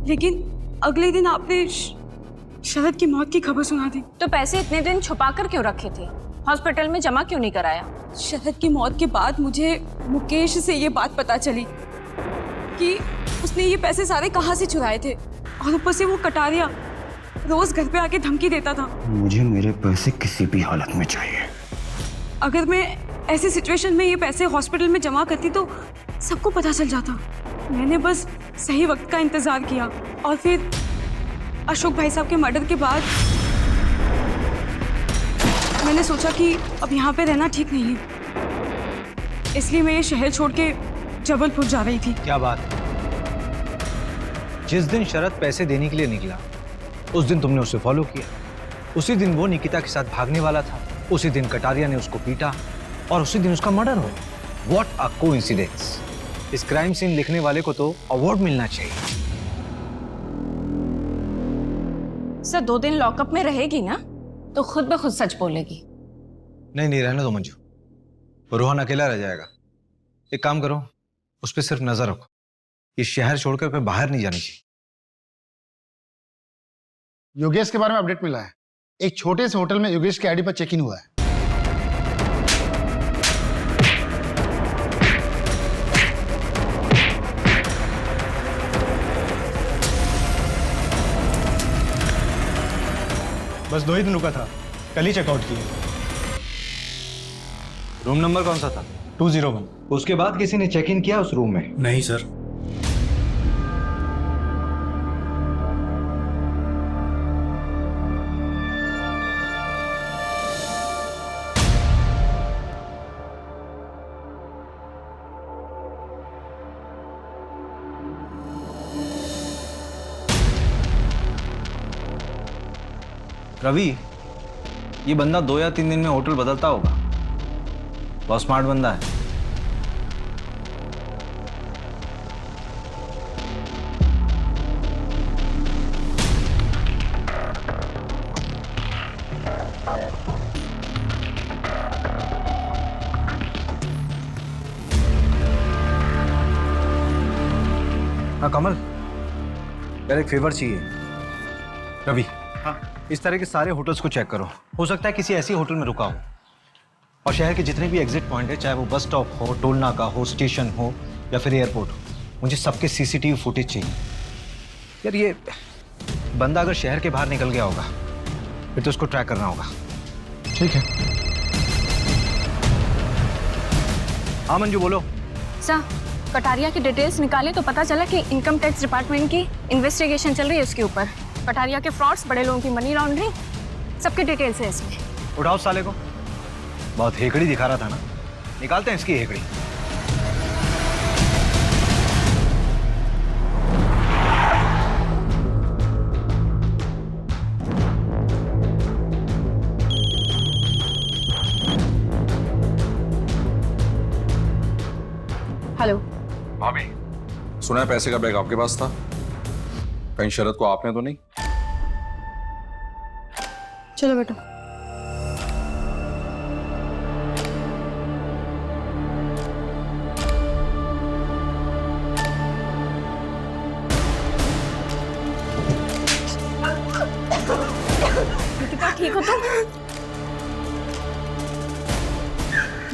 लेकिन अगले दिन आपने शरद की मौत की खबर सुना दी। तो पैसे इतने दिन छुपा कर क्यों रखे थे? हॉस्पिटल में जमा क्यों नहीं कराया? शरद की मौत के बाद मुझे मुकेश से ये बात पता चली कि उसने ये पैसे सारे कहाँ से चुराए थे, और ऊपर से वो कटारिया रोज घर पे आके धमकी देता था। मुझे मेरे पैसे किसी भी हालत में चाहिए। अगर मैं ऐसी सिचुएशन में ये पैसे हॉस्पिटल में जमा करती तो सबको पता चल जाता। मैंने बस सही वक्त का इंतजार किया, और फिर अशोक भाई साहब के मर्डर के बाद मैंने सोचा कि अब यहाँ पे रहना ठीक नहीं है, इसलिए मैं ये शहर छोड़ के जबलपुर जा रही थी। क्या बात, जिस दिन शरद पैसे देने के लिए निकला उस दिन तुमने उसे फॉलो किया, उसी दिन वो निकिता के साथ भागने वाला था, उसी दिन कटारिया ने उसको पीटा और उसी दिन उसका मर्डर हो। What a coincidence. इस क्राइम सीन लिखने वाले को तो अवार्ड मिलना चाहिए। सर 2 दिन लॉकअप में रहेगी ना तो खुद ब खुद सच बोलेगी। नहीं नहीं, रहने दो मंजू, रोहन अकेला रह जाएगा। एक काम करो, उस पर सिर्फ नजर रखो, ये शहर छोड़कर फिर बाहर नहीं जानी चाहिए। योगेश के बारे में अपडेट मिला है। एक छोटे से होटल में योगेश के आईडी पर चेक इन हुआ है। बस 2 ही दिन रुका था, कल ही चेकआउट किया। रूम नंबर कौन सा था? 201। उसके बाद किसी ने चेक इन किया उस रूम में? नहीं सर। रवि, ये बंदा 2 या 3 दिन में होटल बदलता होगा, बहुत स्मार्ट बंदा है। हाँ कमल, यार एक फेवर चाहिए। रवि, हाँ, इस तरह के सारे होटल्स को चेक करो। हो सकता है किसी ऐसी होटल में रुका हो, और शहर के जितने भी एग्जिट पॉइंट है, चाहे वो बस स्टॉप हो, टोल नाका हो, स्टेशन हो या फिर एयरपोर्ट हो, मुझे सबके सीसीटीवी फुटेज चाहिए। यार ये बंदा अगर शहर के बाहर निकल गया होगा फिर तो उसको ट्रैक करना होगा। ठीक है। हाँ मंजू बोलो। सर कटारिया की डिटेल्स निकाले तो पता चला कि इनकम टैक्स डिपार्टमेंट की इन्वेस्टिगेशन चल रही है उसके ऊपर। कटारिया के फ्रॉड्स, बड़े लोगों की मनी लॉन्ड्रिंग, सबकी डिटेल्स है इसमें। उठाओ साले को, बहुत हेकड़ी दिखा रहा था ना, निकालते हैं इसकी हेकड़ी। हेलो भाभी, सुना है पैसे का बैग आपके पास था, कहीं शरद को आपने तो नहीं? चलो बेटा। निकिता ठीक हो तुम?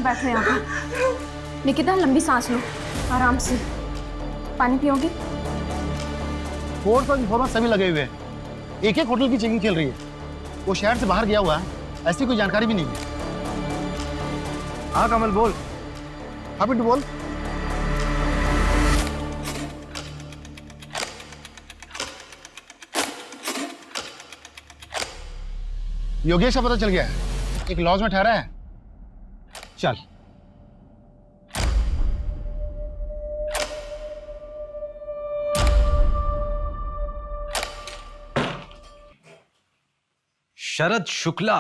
बैठो यहाँ पर। निकिता लंबी सांस लो, आराम से। पानी पियोगी? फोर्स और इन्फॉर्मेशन सभी लगे हुए हैं। एक एक होटल की चेकिंग चल रही है। वो शहर से बाहर गया हुआ है, ऐसी कोई जानकारी भी नहीं है। हाँ कमल बोल। हाँ बिट्टू बोल। योगेश का पता चल गया है, एक लॉज में ठहरा है। चल। शरद शुक्ला,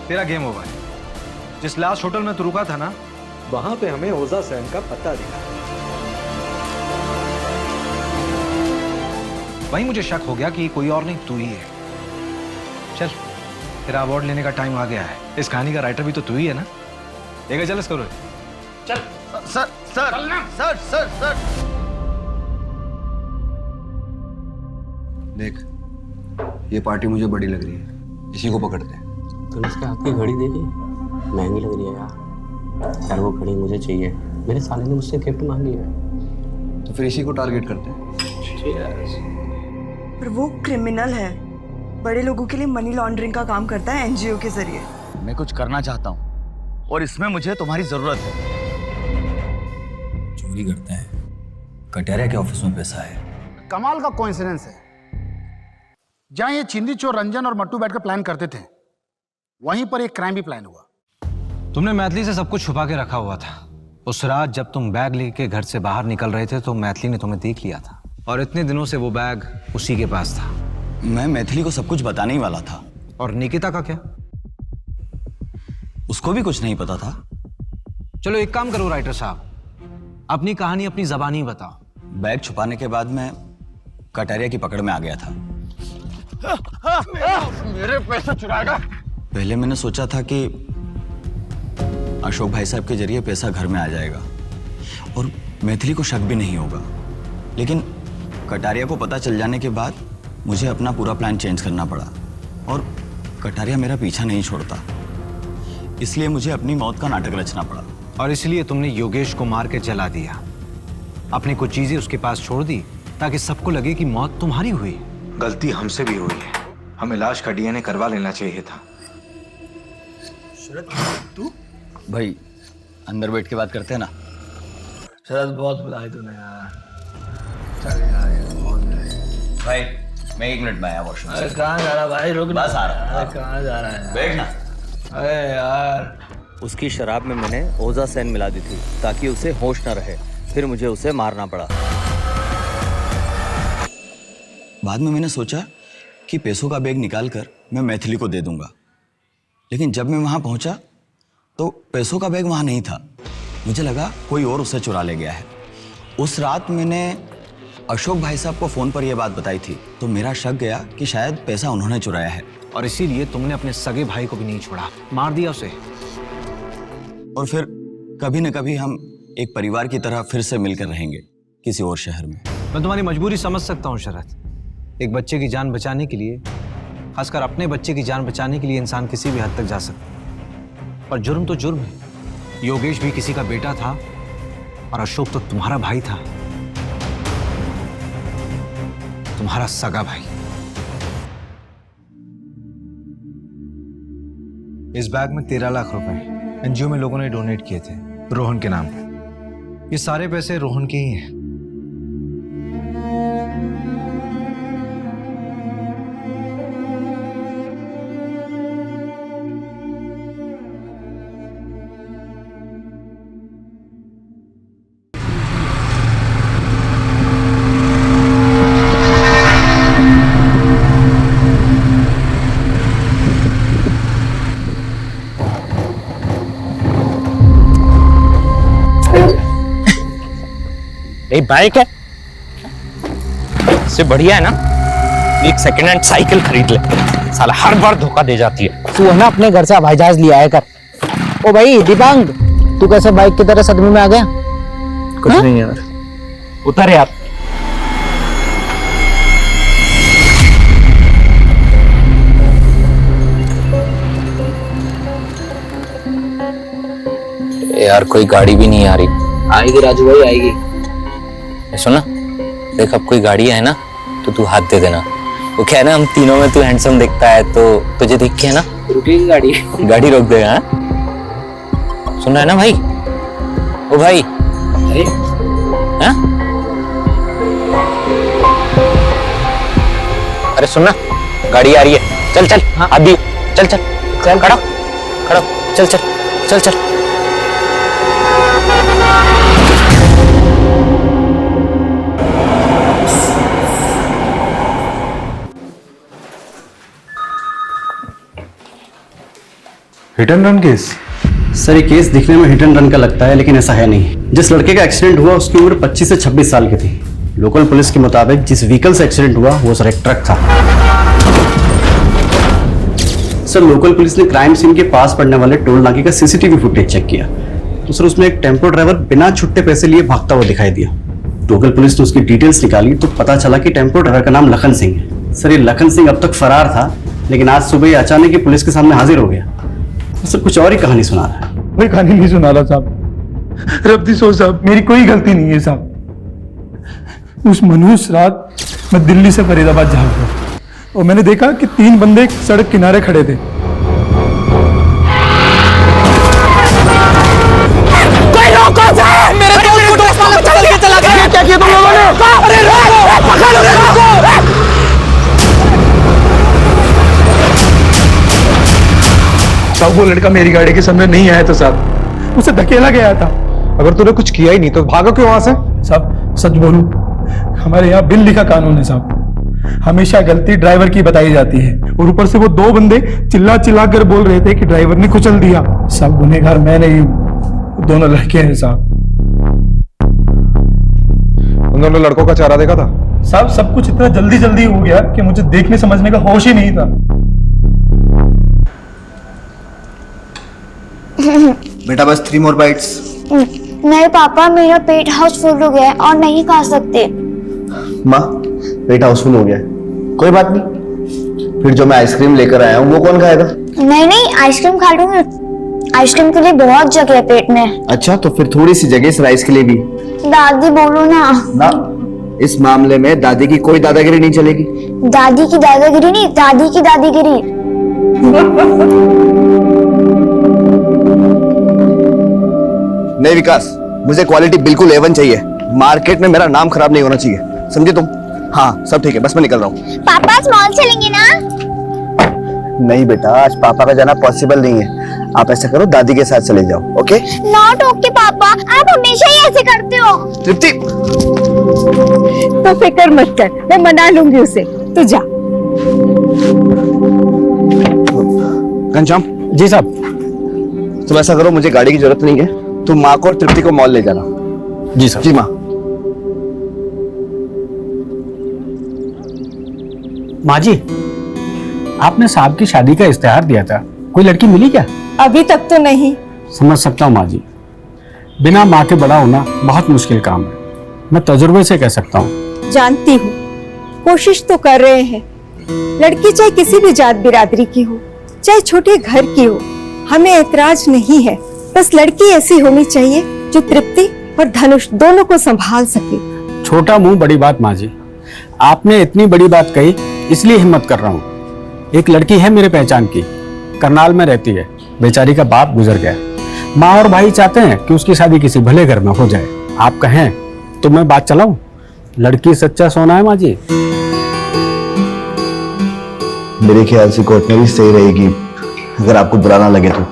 तेरा गेम ओवर है। जिस लास्ट होटल में तू रुका था ना, वहां पे हमें ओजा सैन का पता दिखा। वहीं मुझे शक हो गया कि कोई और नहीं तू ही है। चल तेरा अवार्ड लेने का टाइम आ गया है। इस कहानी का राइटर भी तो तू ही है ना? लेके चल इसको। Sir sir sir sir sir देख, ये पार्टी मुझे बड़ी लग रही है, इसी को पकड़ते हैं। तूने इसके हाथ की घड़ी देखी? महंगी लग रही है यार वो घड़ी मुझे चाहिए। मेरे साले ने मुझसे गिफ्ट मांगी है। तो फिर इसी को टारगेट करते हैं। पर वो क्रिमिनल है, बड़े लोगों के लिए मनी लॉन्ड्रिंग का काम करता है एनजीओ के जरिए। मैं कुछ करना चाहता हूँ और इसमें मुझे तुम्हारी जरूरत है। चोरी करते हैं, कटारिया के ऑफिस में पैसा है। कमाल का कोइंसिडेंस है, जहां ये चिंदी चोर रंजन और मट्टू बैठकर प्लान करते थे, वहीं पर एक क्राइम भी प्लान हुआ। तुमने मैथिली से सब कुछ छुपा के रखा हुआ था। उस रात जब तुम बैग लेके घर से बाहर निकल रहे थे तो मैथिली ने तुम्हें देख लिया था, और इतने दिनों से वो बैग उसी के पास था। मैं मैथिली को सब कुछ बताने ही वाला था। और निकिता का क्या? उसको भी कुछ नहीं पता था। चलो एक काम करो राइटर साहब, अपनी कहानी अपनी जबानी बताओ। बैग छुपाने के बाद मैं कटारिया की पकड़ में आ गया था। मेरे पैसे चुराएगा। पहले मैंने सोचा था कि अशोक भाई साहब के जरिए पैसा घर में आ जाएगा और मैथिली को शक भी नहीं होगा, लेकिन कटारिया को पता चल जाने के बाद मुझे अपना पूरा प्लान चेंज करना पड़ा और कटारिया मेरा पीछा नहीं छोड़ता, इसलिए मुझे अपनी मौत का नाटक रचना पड़ा। और इसलिए तुमने योगेश को मार के जला दिया, अपनी कुछ चीजें उसके पास छोड़ दी ताकि सबको लगे कि मौत तुम्हारी हुई। गलती हमसे भी हुई है, हमें लाश का डीएनए करवा लेना चाहिए था। तू भाई अंदर बैठ के बात करते हैं ना। शरद बहुत बुलाए तूने यार। चल यार भाई मैं 1 मिनट में आया वॉशरूम से। कहाँ जा रहा भाई? रुक, बस आ रहा। कहाँ जा रहा है? बैठ ना। अरे यार, उसकी शराब में मैंने ओज़ासैन मिला दी थी ताकि उसे होश न रहे, फिर मुझे उसे मारना पड़ा। बाद में मैंने सोचा कि पैसों का बैग निकाल कर मैं मैथिली को दे दूंगा, लेकिन जब मैं वहां पहुंचा तो पैसों का बैग वहां नहीं था। मुझे लगा कोई और उसे चुरा ले गया है। उस रात मैंने अशोक भाई साहब को फोन पर यह बात बताई थी, तो मेरा शक गया कि शायद पैसा उन्होंने चुराया है, और इसीलिए तुमने अपने सगे भाई को भी नहीं छोड़ा, मार दिया उसे। और फिर कभी न कभी हम एक परिवार की तरह फिर से मिलकर रहेंगे किसी और शहर में। मैं तुम्हारी मजबूरी समझ सकता हूँ शरद। एक बच्चे की जान बचाने के लिए, खासकर अपने बच्चे की जान बचाने के लिए इंसान किसी भी हद तक जा सकता है, पर जुर्म तो जुर्म है। योगेश भी किसी का बेटा था और अशोक तो तुम्हारा भाई था, तुम्हारा सगा भाई। इस बैग में 13 लाख रुपए एनजीओ में लोगों ने डोनेट किए थे रोहन के नाम पर। ये सारे पैसे रोहन के ही हैं। बाइक है, इससे बढ़िया है ना एक सेकंड हैंड साइकिल खरीद ले। साला हर बार धोखा दे जाती है। तू है ना अपने घर से हवाई जहाज लिया है कर। ओ भाई दीपांग, तू कैसे बाइक की तरह सदमे में आ गया? कुछ नहीं यार, उतर यार। यार कोई गाड़ी भी नहीं आ रही। आएगी राजू भाई, आएगी। सुना, देख अब कोई गाड़ी है ना तो तू हाथ दे देना। वो क्या है ना, हम तीनों में तू हैंडसम दिखता है तो तुझे दिख के है ना रुकेगी गाड़ी। गाड़ी रोक देगा। हाँ सुन रहा है ना भाई? ओ भाई, हाँ? अरे सुनना, गाड़ी आ रही है। चल चल, हाँ अभी चल चल चल, खड़ा खड़ा, चल चल चल चल। Hit and run case? Sir ये केस दिखने में हिट एंड रन का लगता है, लेकिन ऐसा है नहीं। जिस लड़के का एक्सीडेंट हुआ उसकी उम्र 25 से 26 साल की थी। लोकल पुलिस के मुताबिक जिस व्हीकल से एक्सीडेंट हुआ वो सर एक ट्रक था। सर लोकल पुलिस ने क्राइम सीन के पास पड़ने वाले टोल नाके का सीसीटीवी फुटेज चेक किया तो सर उसमें एक टेम्पो ड्राइवर बिना छुट्टे पैसे लिए भागता हुआ दिखाई दिया। लोकल पुलिस ने उसकी डिटेल्स निकाली तो पता चला कि टेम्पो ड्राइवर का नाम लखन सिंह है। सर ये लखन सिंह अब तक फरार था, लेकिन आज सुबह ये अचानक ही पुलिस के सामने हाजिर हो गया। तो सर कुछ और ही कहानी सुना रहा है। कोई कहानी नहीं सुना रहा साहब, रब्ती सो साहब, मेरी कोई गलती नहीं है साहब। उस मनहूस रात मैं दिल्ली से फरीदाबाद जा रहा था और मैंने देखा कि 3 बंदे सड़क किनारे खड़े थे। कोई रोको सर, मेरे दोस्त को दोस्त वाला चल के चला गया। क्या किया तुम लोगों ने? अरे रोको, पकड़ो रोको। साहब वो लड़का मेरी गाड़ी के सामने नहीं आया था साहब, उसे धकेला गया था। अगर तूने कुछ किया ही नहीं तो भागो क्यों वहां से? साहब सच बोलूं, हमारे यहाँ बिल लिखा कानून है साहब, हमेशा गलती ड्राइवर की बताई जाती है और ऊपर से वो 2 बंदे चिल्ला चिल्ला कर बोल रहे थे कि ड्राइवर ने कुचल दिया। सब गुनहगार मैं नहीं, दोनों लड़के हैं साहब। उन दोनों लड़कों का चेहरा देखा था? साहब सब कुछ इतना जल्दी जल्दी हो गया कि मुझे देखने समझने का होश ही नहीं था। बेटा बस 3 मोर बाइट्स। नहीं पापा, मेरा पेट हाउसफुल हो गया है और नहीं खा सकते। माँ पेट हाउसफुल हो गया है, कोई बात नहीं, फिर जो मैं आइसक्रीम लेकर आया हूँ वो कौन खाएगा? नहीं नहीं, आइसक्रीम खा लूंगी, आइसक्रीम के लिए बहुत जगह है पेट में। अच्छा तो फिर थोड़ी सी जगह इस राइस के लिए भी। दादी बोलो ना। ना, इस मामले में दादी की कोई दादागिरी नहीं चलेगी। दादी की दादागिरी नहीं, दादी की दादीगिरी। नहीं विकास, मुझे क्वालिटी बिल्कुल A1 चाहिए, मार्केट में मेरा नाम खराब नहीं होना चाहिए, समझे तुम? हाँ सब ठीक है, बस मैं निकल रहा हूँ। पापा आज मॉल चलेंगे ना? नहीं बेटा, आज पापा का जाना पॉसिबल नहीं है, आप ऐसा करो दादी के साथ चले जाओ। ओके? नॉट ओके पापा, आप हमेशा ही ऐसे करते हो। तृप्ति तो फिक्र मत कर, मैं मना लूंगी उसे, तू जा। घनश्याम जी साहब। तुम ऐसा करो, मुझे गाड़ी की जरूरत नहीं है, तुम माँ को और तृप्ति को मॉल ले जाना। जी साहब। जी माँ। माँ जी, आपने साहब की शादी का इस्तेहार दिया था, कोई लड़की मिली क्या? अभी तक तो नहीं। समझ सकता हूँ माँ जी, बिना माँ के बड़ा होना बहुत मुश्किल काम है, मैं तजुर्बे से कह सकता हूँ। जानती हूँ, कोशिश तो कर रहे हैं। लड़की चाहे किसी भी जात बिरादरी की हो, चाहे छोटे घर की हो, हमें ऐतराज नहीं है, बस लड़की ऐसी होनी चाहिए जो तृप्ति और धनुष दोनों को संभाल सके। छोटा मुंह बड़ी बात माँ जी, आपने इतनी बड़ी बात कही इसलिए हिम्मत कर रहा हूँ। एक लड़की है मेरे पहचान की, करनाल में रहती है, बेचारी का बाप गुजर गया, माँ और भाई चाहते हैं कि उसकी शादी किसी भले घर में हो जाए। आप कहें तो मैं बात चलाऊं? लड़की सच्चा सोना है माँ जी। मेरे ख्याल से कोर्टनरी सही रहेगी, अगर आपको बुरा ना लगे तो।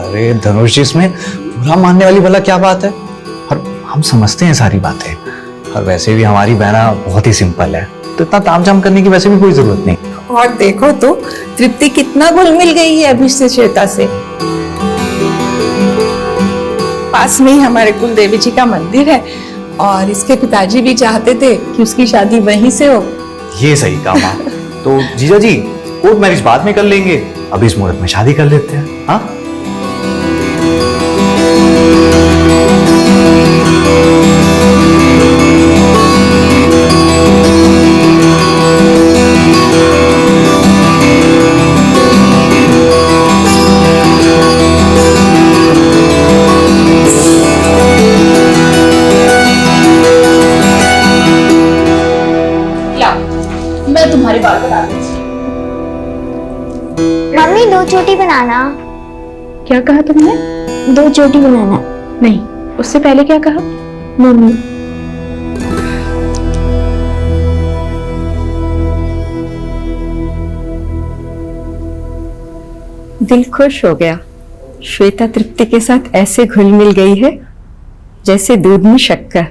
अरे धनुष जी, इसमें बुरा मानने वाली भला क्या बात है, और हम समझते हैं सारी बातें, और वैसे भी हमारी बहना बहुत ही सिंपल है, तो इतना तामझाम करने की वैसे भी कोई जरूरत नहीं। और देखो तो तृप्ति कितना घुल मिल गई है अभी से श्वेता से। पास में ही हमारे कुल देवी जी का मंदिर है और इसके पिताजी भी चाहते थे कि उसकी शादी वहीं से हो। ये सही कहा माँ। तो जीजा जी, कोर्ट मैरिज बाद में कर लेंगे, अभी इस मुहूर्त में शादी कर लेते हैं। हाँ मैं तुम्हारी बात बता दूँ। मम्मी 2 चोटी बनाना। क्या कहा तुमने? 2 चोटी बनाना। नहीं, उससे पहले क्या कहा? मम्मी दिल खुश हो गया। श्वेता तृप्ति के साथ ऐसे घुल मिल गई है जैसे दूध में शक्कर।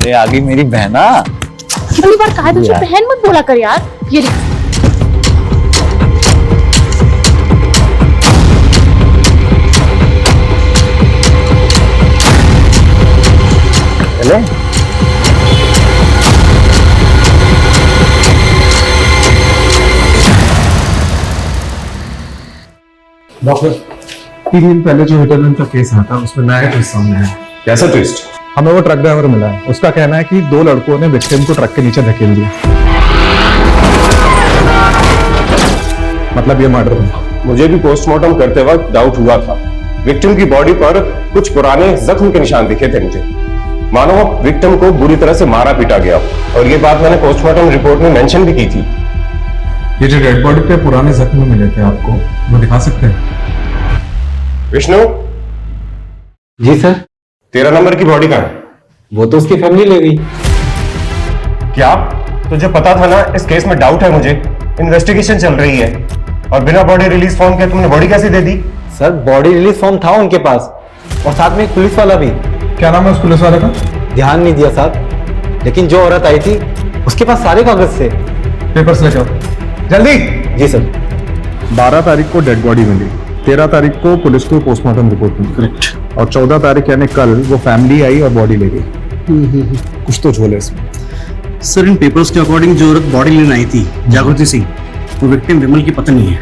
अरे आ गई मेरी बहना। कितनी बार कहा तुझे बहन मत बोला कर यार। ये देख चले डॉक्टर, 3 दिन पहले जो हिट एंड रन का केस आया था उसमें नया ट्विस्ट सामने आया। कैसा ट्विस्ट? हमें वो ट्रक ड्राइवर मिला है। उसका कहना है कि 2 लड़कों ने विक्टिम को ट्रक के नीचे धकेल दिया। मतलब ये मर्डर था। मुझे भी पोस्टमार्टम करते वक्त डाउट हुआ था। विक्टिम की बॉडी पर कुछ पुराने जख्म के निशान दिखे थे मुझे, मानो विक्टिम को बुरी तरह से मारा पीटा गया। और ये बात मैंने पोस्टमार्टम रिपोर्ट में मेंशन भी की थी। ये जो डेड बॉडी पे पुराने जख्म मिले थे आपको, वो दिखा सकते हैं? विष्णु। जी सर। 13 नंबर की बॉडी कहाँ है? वो तो उसकी फैमिली ले गई। क्या तुझे पता था ना इस केस में डाउट है मुझे? इन्वेस्टिगेशन चल रही है और बिना बॉडी रिलीज फॉर्म के तुमने बॉडी कैसे दे दी? सर बॉडी रिलीज फॉर्म था उनके पास और साथ में एक पुलिस वाला भी। क्या नाम है उस पुलिस वाले का? ध्यान नहीं दिया साहब, लेकिन जो औरत आई थी उसके पास सारे कागज थे। पेपर्स लेके आओ जल्दी। जी सर। 12 तारीख को डेड बॉडी मिली, 13 तारीख को पुलिस को पोस्टमार्टम रिपोर्ट मिली। करेक्ट। और 14 तारीख यानी कल वो फैमिली आई और बॉडी ले गई। कुछ तो झोल है इसमें। सर इन पेपर्स के अकॉर्डिंग जो औरत बॉडी लेने आई थी, जागृति सिंह, वो विक्टिम विमल की पत्नी है।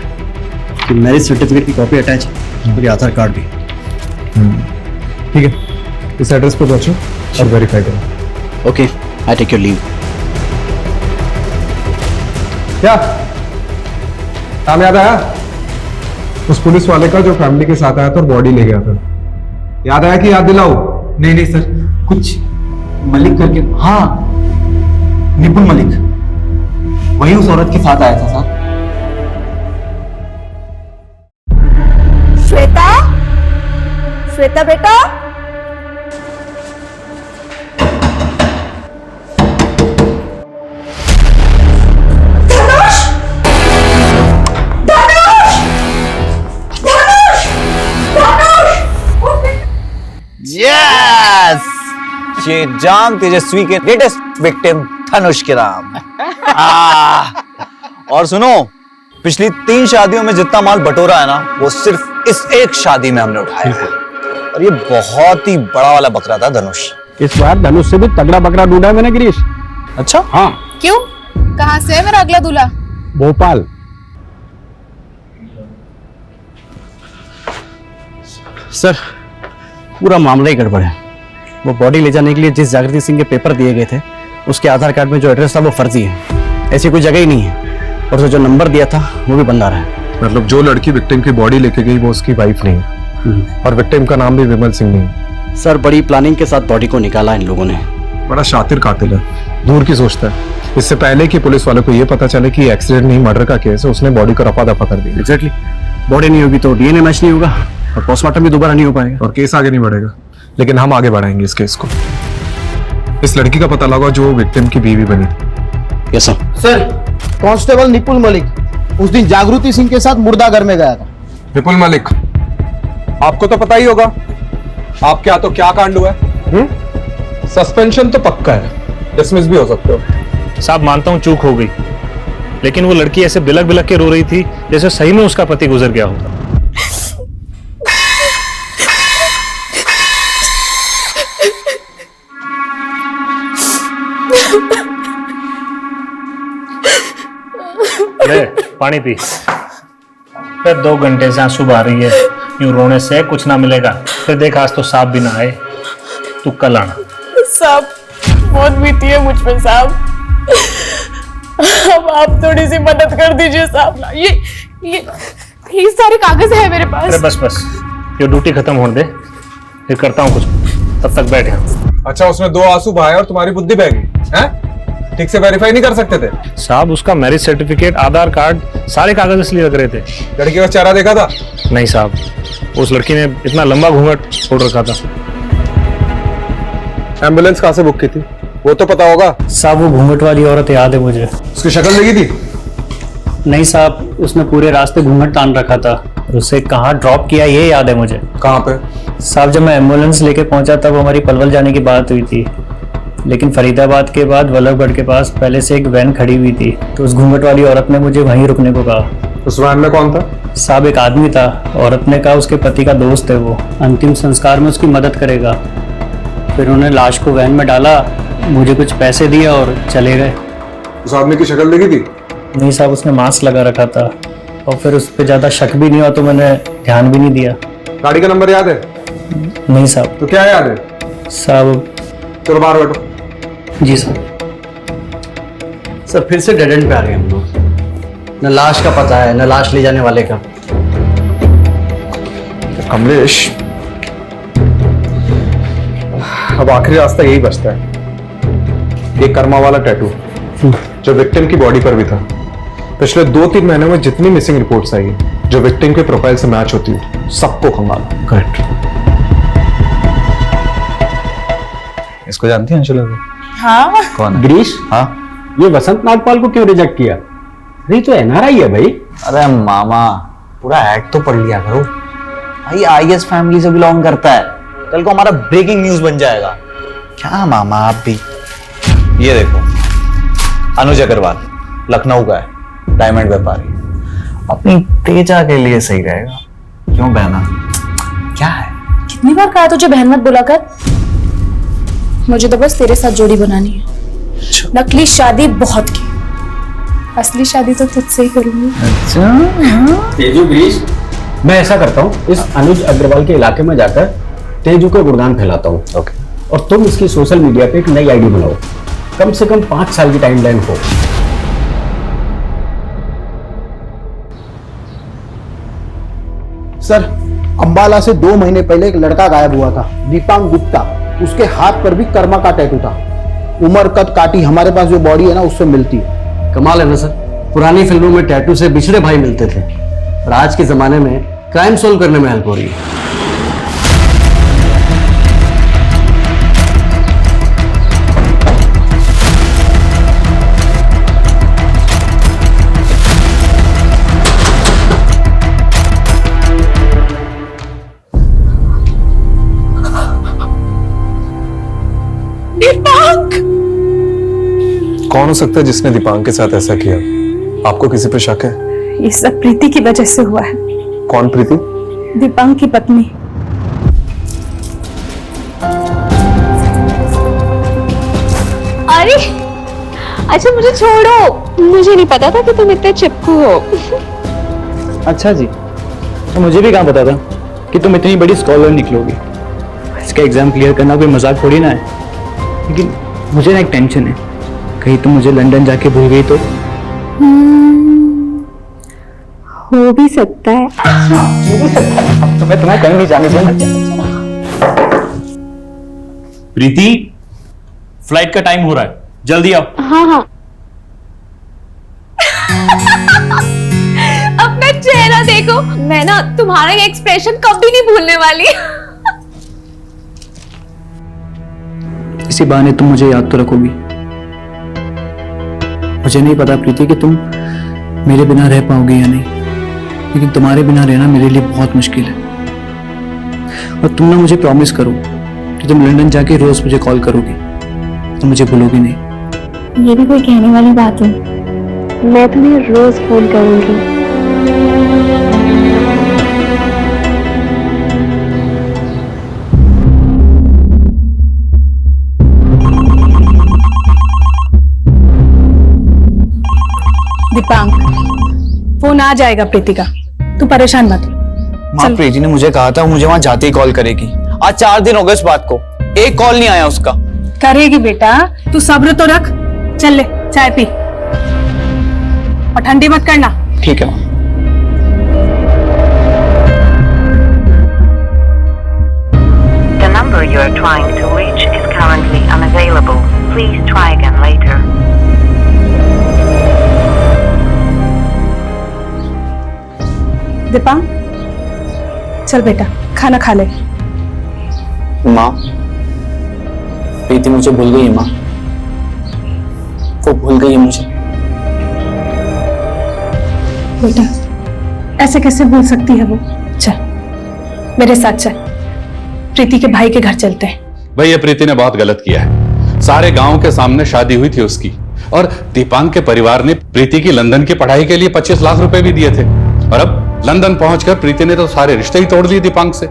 तो मैरिज सर्टिफिकेट की कॉपी अटैच है और आधार कार्ड भी। ठीक है, इस एड्रेस पे पहुंचो और वेरीफाई करो। Okay, I take your leave. क्या नाम याद आया उस पुलिस वाले का जो फैमिली के साथ आया था और बॉडी ले गया था? याद आया कि याद दिलाओ? नहीं सर, कुछ मलिक करके। हाँ, निपुण मलिक, वही उस औरत के साथ आया था सर। श्वेता, श्वेता बेटा, यस, ये जाम तेजस्वी के लेटेस्ट विक्टिम धनुष के नाम। और सुनो, पिछली 3 शादियों में जितना माल बटोरा है ना, वो सिर्फ इस एक शादी में हमने उठाया है। और ये बहुत ही बड़ा वाला बकरा था धनुष। इस बार धनुष से भी तगड़ा बकरा ढूंढा है मैंने गिरीश। अच्छा? हाँ। क्यों? कहाँ से है मेरा अगला दूल्हा? भोपाल। सर पूरा मामला ही गड़बड़ है। वो बॉडी ले जाने के लिए जिस जागृति सिंह के पेपर दिए गए थे, उसके आधार कार्ड में जो एड्रेस था वो फर्जी है। ऐसी कोई जगह ही नहीं है। और जो नंबर दिया था वो भी बंद आ रहा है। मतलब जो लड़की विक्टिम की बॉडी लेके गई वो उसकी वाइफ नहीं है और विक्टिम का नाम भी विमल सिंह नहीं है। सर बड़ी प्लानिंग के साथ बॉडी को निकाला इन लोगों ने। बड़ा शातिर कातिल है, दूर की सोचता है। इससे पहले कि पुलिस वाले को ये पता चले कि एक्सीडेंट नहीं मर्डर का केस है, उसने बॉडी को रफा दफा कर दिया। एग्जैक्टली। बॉडी नहीं होगी तो डीएनए मैच नहीं होगा और पोस्टमार्टम भी दोबारा नहीं हो पाएगा और केस आगे नहीं बढ़ेगा। लेकिन हम आगे बढ़ाएंगे इस केस को। इस लड़की का पता लगा जो विक्टिम की बीवी बनी थी। Yes sir. सर कांस्टेबल निपुण मलिक उस दिन जागृति सिंह के साथ मुर्दाघर में गया था। विपुल मलिक, आपको तो पता ही होगा आपके हाथों क्या कांड हुआ है। सस्पेंशन तो पक्का है, डिसमिस भी हो सकते हो। साहब मानता हूँ चूक हो गई, लेकिन वो लड़की ऐसे बिलक बिलक के रो रही थी जैसे सही में उसका पति गुजर गया हो। ले पानी पी। फिर 2 घंटे से आंसू बहा रही है। यूं रोने से कुछ ना मिलेगा। फिर देख आज तो सांप भी ना आए, तू कल आना। साहब बहुत बीती है मुझ पे साहब। अब आप थोड़ी सी मदद कर दीजिए साहब। ये सारे कागज है मेरे पास। अरे बस ये ड्यूटी खत्म होने दे, फिर करता हूँ कुछ। तब तक बैठ यहाँ। अच्छा, उसने 2 आंसू बहाए और तुम्हारी बुद्धि बह गई हैं? ठीक से वेरीफाई नहीं कर सकते थे? साहब उसका मैरिज सर्टिफिकेट, आधार कार्ड, सारे कागज इसलिए रख रहे थे। लड़की का चेहरा देखा था? नहीं साहब, उस लड़की ने इतना लंबा घूंघट छोड़ रखा था। एम्बुलेंस कहाँ से बुक की थी वो तो पता होगा? साहब वो घूंघट वाली औरत याद है मुझे। उसकी शक्ल देखी थी? नहीं साहब, उसने पूरे रास्ते घूंघट तान रखा था। उसे कहाँ ड्रॉप किया ये याद है मुझे। कहाँ पे? साहब जब मैं एम्बुलेंस लेके पहुंचा तब हमारी पलवल जाने की बात हुई थी। लेकिन फरीदाबाद के बाद वल्लभगढ़ के पास पहले से एक वैन खड़ी हुई थी, तो उस घूंघट वाली औरत ने मुझे वहीं रुकने को कहा। उस वैन में कौन था? साहब एक आदमी था, औरत ने कहा उसके पति का दोस्त है वो, अंतिम संस्कार में उसकी मदद करेगा। फिर उन्होंने लाश को वैन में डाला, मुझे कुछ पैसे दिए और चले गए। उस आदमी की शक्ल देखी थी? नहीं साहब, उसने मास्क लगा रखा था और फिर उस पर ज्यादा शक भी नहीं हुआ तो मैंने ध्यान भी नहीं दिया। गाड़ी का नंबर याद है? नहीं साहब। तो क्या याद है? साहब चलो बाहर बैठो। जी सर। सर फिर से डेड एंड पे आ गए हम लोग, न लाश का पता है न लाश ले जाने वाले का। कमलेश, अब आखिरी रास्ता यही बचता है, ये कर्मा वाला टैटू जो विक्टिम की बॉडी पर भी था। पिछले 2-3 महीनों में जितनी मिसिंग रिपोर्ट्स आई जो विक्टिम के प्रोफाइल से मैच होती है, सबको खंगालो। करेक्ट। इसको जानती हैं अंशुला को? हाँ। कौन है? गिरीश। हाँ, ये वसंत नागपाल को क्यों रिजेक्ट किया? नहीं तो एनआरआई है भाई। अरे मामा, पूरा एक्ट तो पढ़ लिया करो भाई। आईएस फैमिली से बिलोंग करता है, कल को हमारा ब्रेकिंग न्यूज बन जाएगा। क्या मामा आप भी। ये देखो, अनुज अग्रवाल, लखनऊ का है, डायमंड व्यापारी। अपनी तेजा के लिए सही रहेगा। क्यों बहना, क्या है? कितनी बार कहा तुझे बहन मत बुलाकर? मुझे तो बस तेरे साथ जोड़ी बनानी है। नकली शादी बहुत की, असली शादी तो तुझसे ही करूंगी। अच्छा तेजू गिरीश, मैं ऐसा करता हूँ, इस अनुज अग्रवाल के इलाके में जाकर तेजू का गुणगान फैलाता हूँ। ओके। और तुम इसकी सोशल मीडिया पे एक नई आईडी बनाओ, कम से कम 5 साल की टाइमलाइन हो। सर, अंबाला से 2 महीने पहले एक लड़का गायब हुआ था, दीपांग गुप्ता। उसके हाथ पर भी कर्मा का टैटू था। उम्र कद काटी हमारे पास जो बॉडी है ना उससे मिलती है। कमाल है ना सर, पुरानी फिल्मों में टैटू से बिछड़े भाई मिलते थे, और आज के जमाने में क्राइम सोल्व करने में हेल्प हो रही है। कौन हो सकता है जिसने दीपांग के साथ ऐसा किया? आपको किसी पे शक है? ये सब प्रीति की वजह से हुआ है। कौन प्रीति? दीपांग की पत्नी। अरे अच्छा मुझे छोड़ो, मुझे नहीं पता था कि तुम इतने चिपकू हो। अच्छा जी, तो मुझे भी कहाँ पता था कि तुम इतनी बड़ी स्कॉलर निकलोगी। इसका एग्जाम क्लियर करना कोई मजाक थोड़ी ना है। लेकिन मुझे ना एक टेंशन है, कहीं तुम मुझे लंदन जाके भूल गई तो? हो भी सकता है। तो मैं तुम्हें कहीं नहीं जाने दूंगा। प्रीति, फ्लाइट का टाइम हो रहा है, जल्दी आओ। हाँ हाँ। अपना चेहरा देखो, मैं ना तुम्हारा ये एक्सप्रेशन कभी नहीं भूलने वाली। इसी बहाने तुम मुझे याद तो रखोगी। मुझे नहीं पता प्रीति कि तुम मेरे बिना रह पाओगे या नहीं, लेकिन तुम्हारे बिना रहना मेरे लिए बहुत मुश्किल है। और तुम ना मुझे प्रॉमिस करो कि तुम लंदन जाके रोज मुझे कॉल करोगी, तुम मुझे भूलोगी नहीं। ये भी कोई कहने वाली बात है? मैं तुम्हें रोज फोन करूंगी। दीपांक, फोन आ जाएगा प्रीति का, तू परेशान मत हो। माँ, प्रीति ने मुझे कहा था मुझे वहां जाते ही कॉल करेगी। आज 4 दिन हो गए इस बात को, एक कॉल नहीं आया उसका। करेगी बेटा, तू सब्र तो रख। चल ले चाय पी, और ठंडी मत करना। ठीक है। The number you are trying to reach is currently unavailable. Please try again later. Deepank, चल बेटा खाना खा ले। माँ, प्रीति मुझे भूल गई है माँ, वो भूल गई है मुझे। बेटा ऐसे कैसे भूल सकती है वो? चल मेरे साथ चल, प्रीति के भाई के घर चलते हैं। भैया प्रीति ने बहुत गलत किया है, सारे गांव के सामने शादी हुई थी उसकी, और दीपांक के परिवार ने प्रीति की लंदन की पढ़ाई के लिए 25 लाख रुपए भी दिए थे। और अब लंदन पहुंचकर प्रीति ने तो सारे रिश्ते ही तोड़ दिए दीपांक से।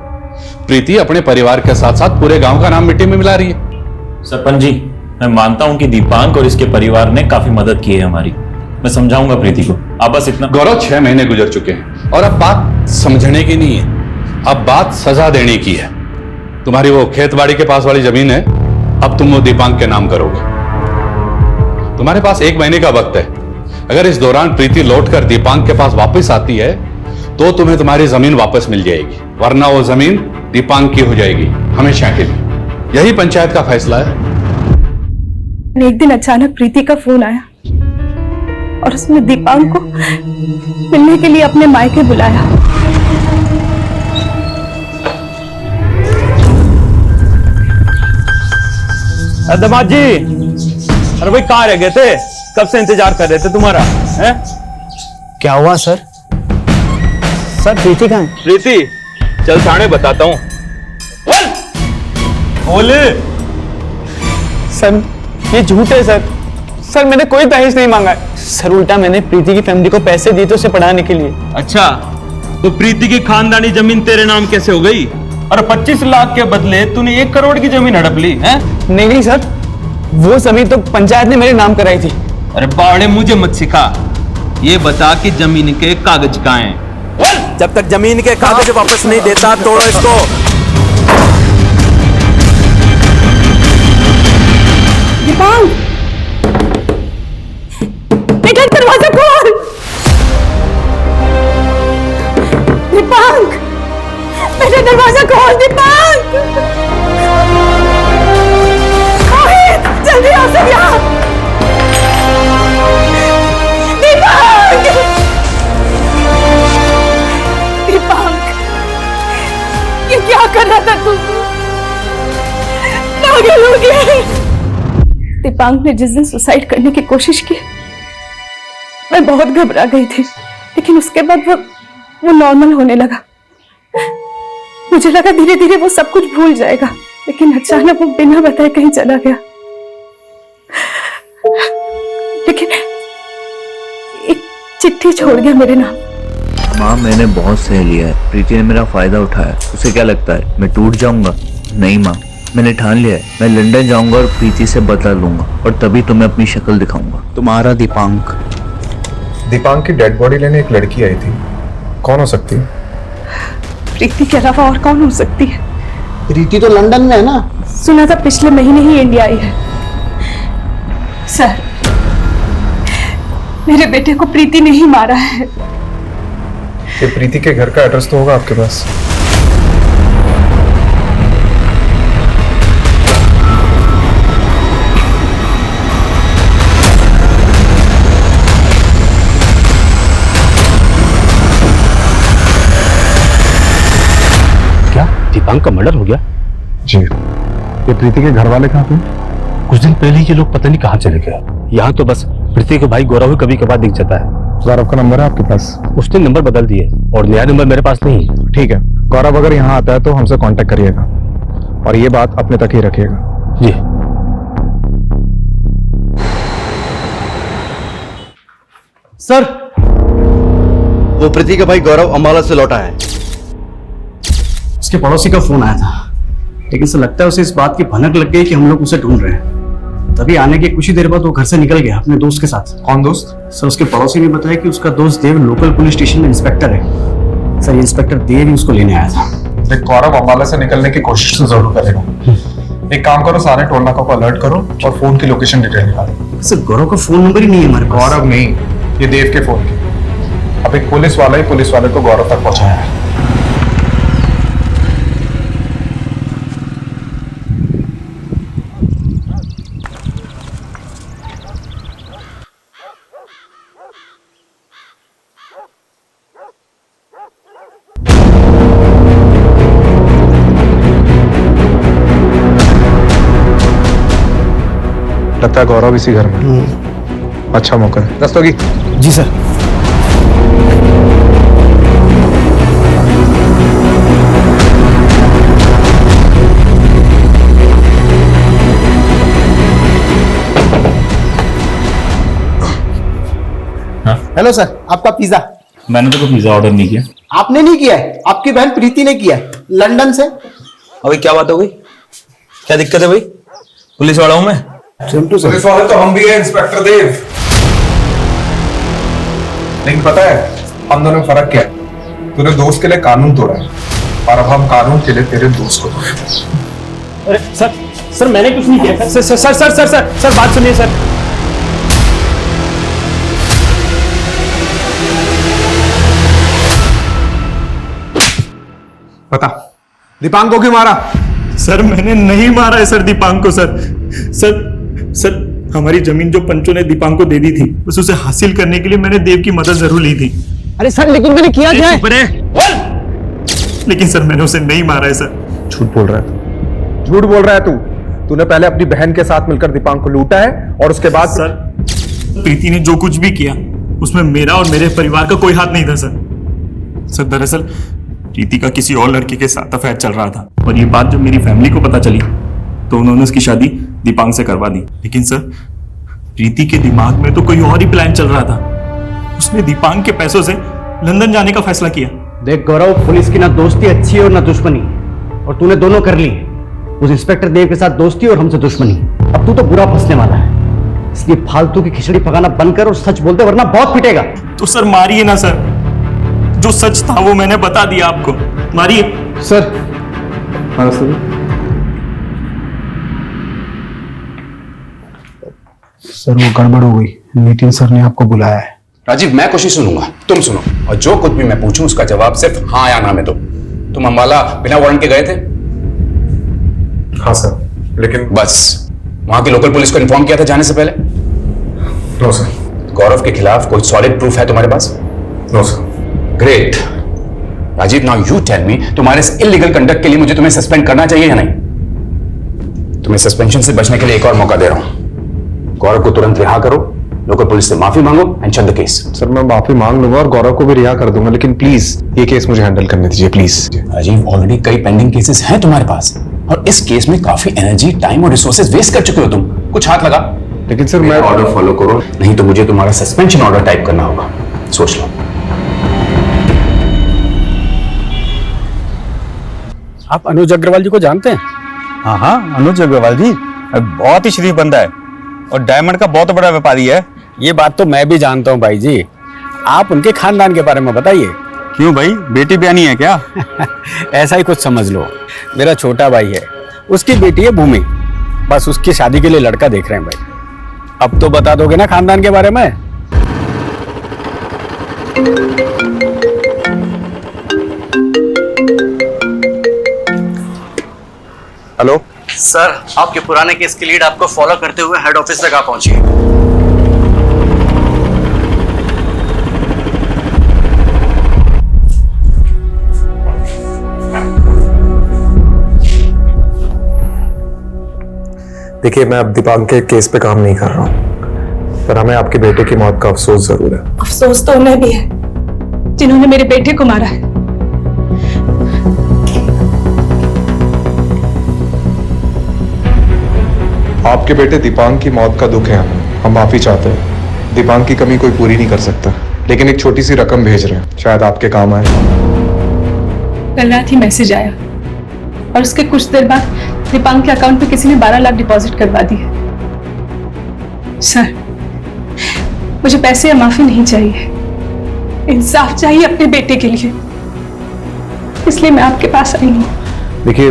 प्रीति अपने परिवार के साथ साथ पूरे गांव का नाम मिट्टी में मिला रही है। सरपंच जी, मैं मानता हूं कि दीपांक और इसके परिवार ने काफी मदद की है हमारी। मैं समझाऊंगा प्रीति को, आप बस इतना। गौरव, 6 महीने गुजर चुके हैं और अब बात समझने की नहीं है, अब बात सजा देने की है। तुम्हारी वो खेतबाड़ी के पास वाली जमीन है, अब तुम वो दीपांक के नाम करोगे। तुम्हारे पास 1 महीने का वक्त है। अगर इस दौरान प्रीति लौटकर दीपांक के पास वापस आती है तो तुम्हें तुम्हारी जमीन वापस मिल जाएगी, वरना वो जमीन दीपांक की हो जाएगी हमेशा के लिए। यही पंचायत का फैसला है। एक दिन अचानक प्रीति का फोन आया और उसने दीपांक को मिलने के लिए अपने मायके बुलाया। दामाद जी, अरे भाई कहाँ रह गए थे? कब से इंतजार कर रहे थे तुम्हारा, हैं? क्या हुआ सर? सर प्रीति कहाँ है? प्रीति, चल थाने बताता हूँ। बोले सर ये झूठ है सर। सर मैंने कोई दहेज नहीं मांगा है सर, उल्टा मैंने प्रीति की फैमिली को पैसे दिए थे उसे पढ़ाने के लिए। अच्छा, तो प्रीति की खानदानी जमीन तेरे नाम कैसे हो गई? और 25 लाख के बदले तूने 1 करोड़ की जमीन हड़प ली है? नहीं सर, वो जमीन तो पंचायत ने मेरे नाम कराई थी। अरे बावड़े, मुझे मत सिखा, ये बता कि जमीन के कागज कहाँ हैं? जब तक जमीन के कागज वापस नहीं देता तोड़ो इसको। दीपांक, बेटा दरवाजा खोल। दीपांक, बेटा दरवाजा खोल। दीपांक, जल्दी आ सब यहाँ। दीपांक, दीपांक, ये क्या कर रहा था तू? पागल हो गया। दीपांक ने जिस दिन सुसाइड करने की कोशिश की, मैं बहुत घबरा गई थी, लेकिन उसके बाद वो नॉर्मल होने लगा। मुझे लगा धीरे धीरे वो सब कुछ भूल जाएगा, लेकिन अचानक वो बिना बताए कहीं चला गया। लेकिन एक चिट्ठी छोड़ गया मेरे नाम। माँ, मैंने बहुत सह लिया है। प्रीति ने मेरा फायदा उठाया। उसे क्या लगता है मैं टूट जाऊंगा? नहीं माँ, मैंने ठान लिया है। मैं लंदन जाऊंगा और प्रीति से बदला लूंगा, और तभी तुम्हें अपनी शक्ल दिखाऊंगा। तुम्हारा दीपांक। दीपांक की डेड बॉडी लेने एक लड़की आई थी, कौन हो सकती है? प्रीति के अलावा और कौन हो सकती है? प्रीति तो लंदन में है ना? सुना था पिछले महीने ही इंडिया आई है। सर, मेरे बेटे को प्रीति ने ही मारा है। ये प्रीति के घर का एड्रेस तो होगा आपके पास? क्या दीपांक का मर्डर हो गया? जी। ये प्रीति के घर वाले कहाँ पे? कुछ दिन पहले ये लोग पता नहीं कहाँ चले गए। यहाँ तो बस प्रीति के भाई गौरव कभी कभार दिख जाता है। गौरव का नंबर है आपके पास? उसने नंबर बदल दिए और नया नंबर मेरे पास नहीं है। ठीक है, गौरव अगर यहाँ आता है तो हमसे कांटेक्ट करिएगा और ये बात अपने तक ही रखिएगा। जी। सर, वो प्रीति का भाई गौरव अम्बाला से लौटा है। उसके पड़ोसी का फोन आया था, लेकिन से लगता है उसे इस बात की भनक लग गई कि हम लोग उसे ढूंढ रहे हैं। तभी आने के कुछ ही देर बाद वो घर से निकल गया अपने दोस्त के साथ। कौन दोस्त? सर, उसके पड़ोसी ने बताया कि उसका दोस्त देव लोकल पुलिस स्टेशन में इंस्पेक्टर है। सर, ये इंस्पेक्टर देव ही उसको लेने आया था। देख, गौरव अम्बाला से निकलने की कोशिश तो जरूर करेगा। एक काम करो, सारे टोल नाका को अलर्ट करो और फोन की लोकेशन डिटेल निकालो। सर, गौरव का फोन नंबर ही नहीं है हमारे पास। गौरव नहीं, ये देव के फोन की। अब एक पुलिस वाला ही पुलिस वाले को गौरव तक पहुंचाया है। लगता है गौरव इसी घर में। अच्छा मौका है। रस्तोगी। जी सर। हेलो सर, आपका पिज्जा। मैंने तो कोई पिज्जा ऑर्डर नहीं किया। आपने नहीं किया है, आपकी बहन प्रीति ने किया है, लंदन से। अभी क्या बात हो गई? क्या दिक्कत है भाई? पुलिस वाला हूं मैं। पुलिस वाले तो हम भी है इंस्पेक्टर देव। लेकिन पता है हम दोनों में फर्क क्या है? तूने दोस्त के लिए कानून तोड़ा है और अब हम कानून के लिए तेरे दोस्त को तोड़े। अरे सर मैंने कुछ नहीं किया। सर बात सुनिए सर। बता दीपांक को क्यों मारा? सर मैंने नहीं मारा है सर दीपांक को। सर हमारी जमीन जो पंचों ने दीपांक को दे दी थी, बस उसे हासिल करने के लिए मैंने देव की मदद जरूर ली थी। अरे सर लेकिन मैंने किया क्या है? लेकिन सर मैंने उसे नहीं मारा है सर। झूठ बोल रहा है तू, झूठ बोल रहा है तू। तूने पहले अपनी बहन के साथ मिलकर दीपांक को लूटा है और उसके बाद सर प्रीति ने जो कुछ भी किया उसमें मेरा और मेरे परिवार का कोई हाथ नहीं था सर। दरअसल प्रीति का किसी और लड़के के साथ अफेयर चल रहा था और ये बात जब मेरी फैमिली को पता चली तो उन्होंने उसकी शादी दीपांक से करवा दी। लेकिन सर प्रीति के दिमाग में तो कोई और ही प्लान चल रहा था। उसने दीपांक के पैसों से लंदन जाने का फैसला किया। देख गौरव, पुलिस की ना दोस्ती अच्छी है और ना दुश्मनी, और तूने दोनों कर ली। उस इंस्पेक्टर देव के साथ दोस्ती और हमसे दुश्मनी। अब तू तो बुरा फंसने वाला है, इसलिए फालतू की खिचड़ी पकाना बंद कर और सच बोलते वरना बहुत पिटेगा। तो सर मारिए ना सर, जो सच था वो मैंने बता दिया आपको, मारिए सर। सर वो गड़बड़ हो गई, नितिन सर ने आपको बुलाया है। राजीव मैं कुछ नहीं सुनूंगा, तुम सुनो, और जो कुछ भी मैं पूछूं उसका जवाब सिर्फ हाँ या ना में दो। तुम अंबाला बिना वारंट के गए थे? हाँ सर, लेकिन बस वहां की लोकल पुलिस को इन्फॉर्म किया था जाने से पहले? No sir. गौरव के खिलाफ कोई सॉलिड प्रूफ है तुम्हारे पास? No sir. Great. Rajiv now you tell me, तुम्हारे इस इलीगल कंडक्ट के लिए मुझे तुम्हें सस्पेंड करना चाहिए या नहीं? तुम्हें सस्पेंशन से बचने के लिए एक और मौका दे रहा हूं। गौरव को तुरंत रिहा करो, लोकल पुलिस से माफी मांगो एंड चल द केस। सर मैं माफी मांग लूंगा और गौरव को भी रिहा कर दूंगा, लेकिन प्लीज ये केस मुझे हैंडल करने दीजिए प्लीज। राजीव ऑलरेडी कई पेंडिंग केसेस हैं तुम्हारे पास और इस केस में काफी एनर्जी, टाइम और रिसोर्सेज वेस्ट कर चुके हो तुम। कुछ हाथ लगा। लेकिन सर मैं ऑर्डर फॉलो करो, नहीं तो मुझे तुम्हारा सस्पेंशन ऑर्डर टाइप करना होगा। सोच लो। आप अनुज अग्रवाल जी को जानते हैं? हाँ, अनुज अग्रवाल जी बहुत ही शरीफ बंदा है और डायमंड का बहुत बड़ा व्यापारी है। ये बात तो मैं भी जानता हूँ भाई जी। आप उनके खानदान के बारे में बताइए। क्यों भाई, बेटी ब्यानी है क्या? ऐसा ही कुछ समझ लो। मेरा छोटा भाई है, उसकी बेटी है भूमि, बस उसकी शादी के लिए लड़का देख रहे हैं भाई। अब तो बता दोगे ना खानदान के बारे में? हेलो सर, आपके पुराने केस की लीड आपको फॉलो करते हुए हेड ऑफिस तक आ पहुंची है। देखिए मैं अब दीपांक के केस पे काम नहीं कर रहा हूँ, पर हमें आपके बेटे की मौत का अफसोस जरूर है। अफसोस तो उन्हें भी है जिन्होंने मेरे बेटे को मारा है। आपके बेटे दीपांक की मौत का दुख है हमें, हम माफी चाहते हैं। दीपांक की कमी कोई पूरी नहीं कर सकता, लेकिन एक छोटी सी रकम भेज रहे हैं, शायद आपके काम आए। कल रात ही मैसेज आया और उसके कुछ देर बाद दीपांक के अकाउंट में किसी ने 12 लाख डिपॉजिट करवा दिए। सर, मुझे पैसे या माफी नहीं चाहिए, इंसाफ चाहिए अपने बेटे के लिए, इसलिए मैं आपके पास आई हूँ। देखिए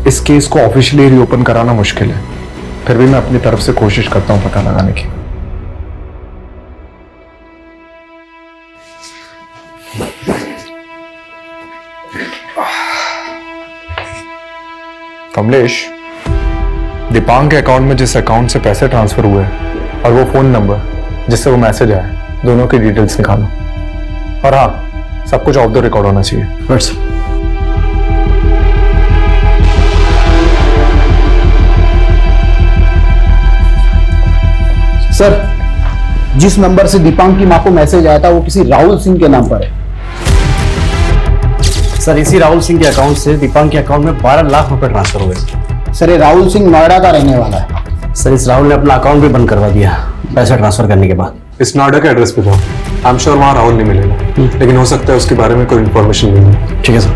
इस केस को ऑफिशियली रीओपन कराना मुश्किल है, फिर भी मैं अपनी तरफ से कोशिश करता हूं पता लगाने की। कमलेश, दीपांक के अकाउंट में जिस अकाउंट से पैसे ट्रांसफर हुए और वो फोन नंबर जिससे वो मैसेज आया, दोनों की डिटेल्स निकालो। और हाँ, सब कुछ ऑफ द रिकॉर्ड होना चाहिए। सर, जिस नंबर से दीपांक की मां को मैसेज आया था वो किसी राहुल सिंह के नाम पर है। सर, इसी राहुल सिंह के अकाउंट से दीपांक के अकाउंट में 12 लाख रुपए ट्रांसफर हुए। सर, ये राहुल सिंह नोएडा का रहने वाला है। सर, इस राहुल ने अपना अकाउंट भी बंद करवा दिया पैसे ट्रांसफर करने के बाद। इस नोएडा के एड्रेस पे जाओ। आई एम श्योर वहां राहुल नहीं मिलेगा, लेकिन हो सकता है उसके बारे में कोई इन्फॉर्मेशन मिले। ठीक है सर।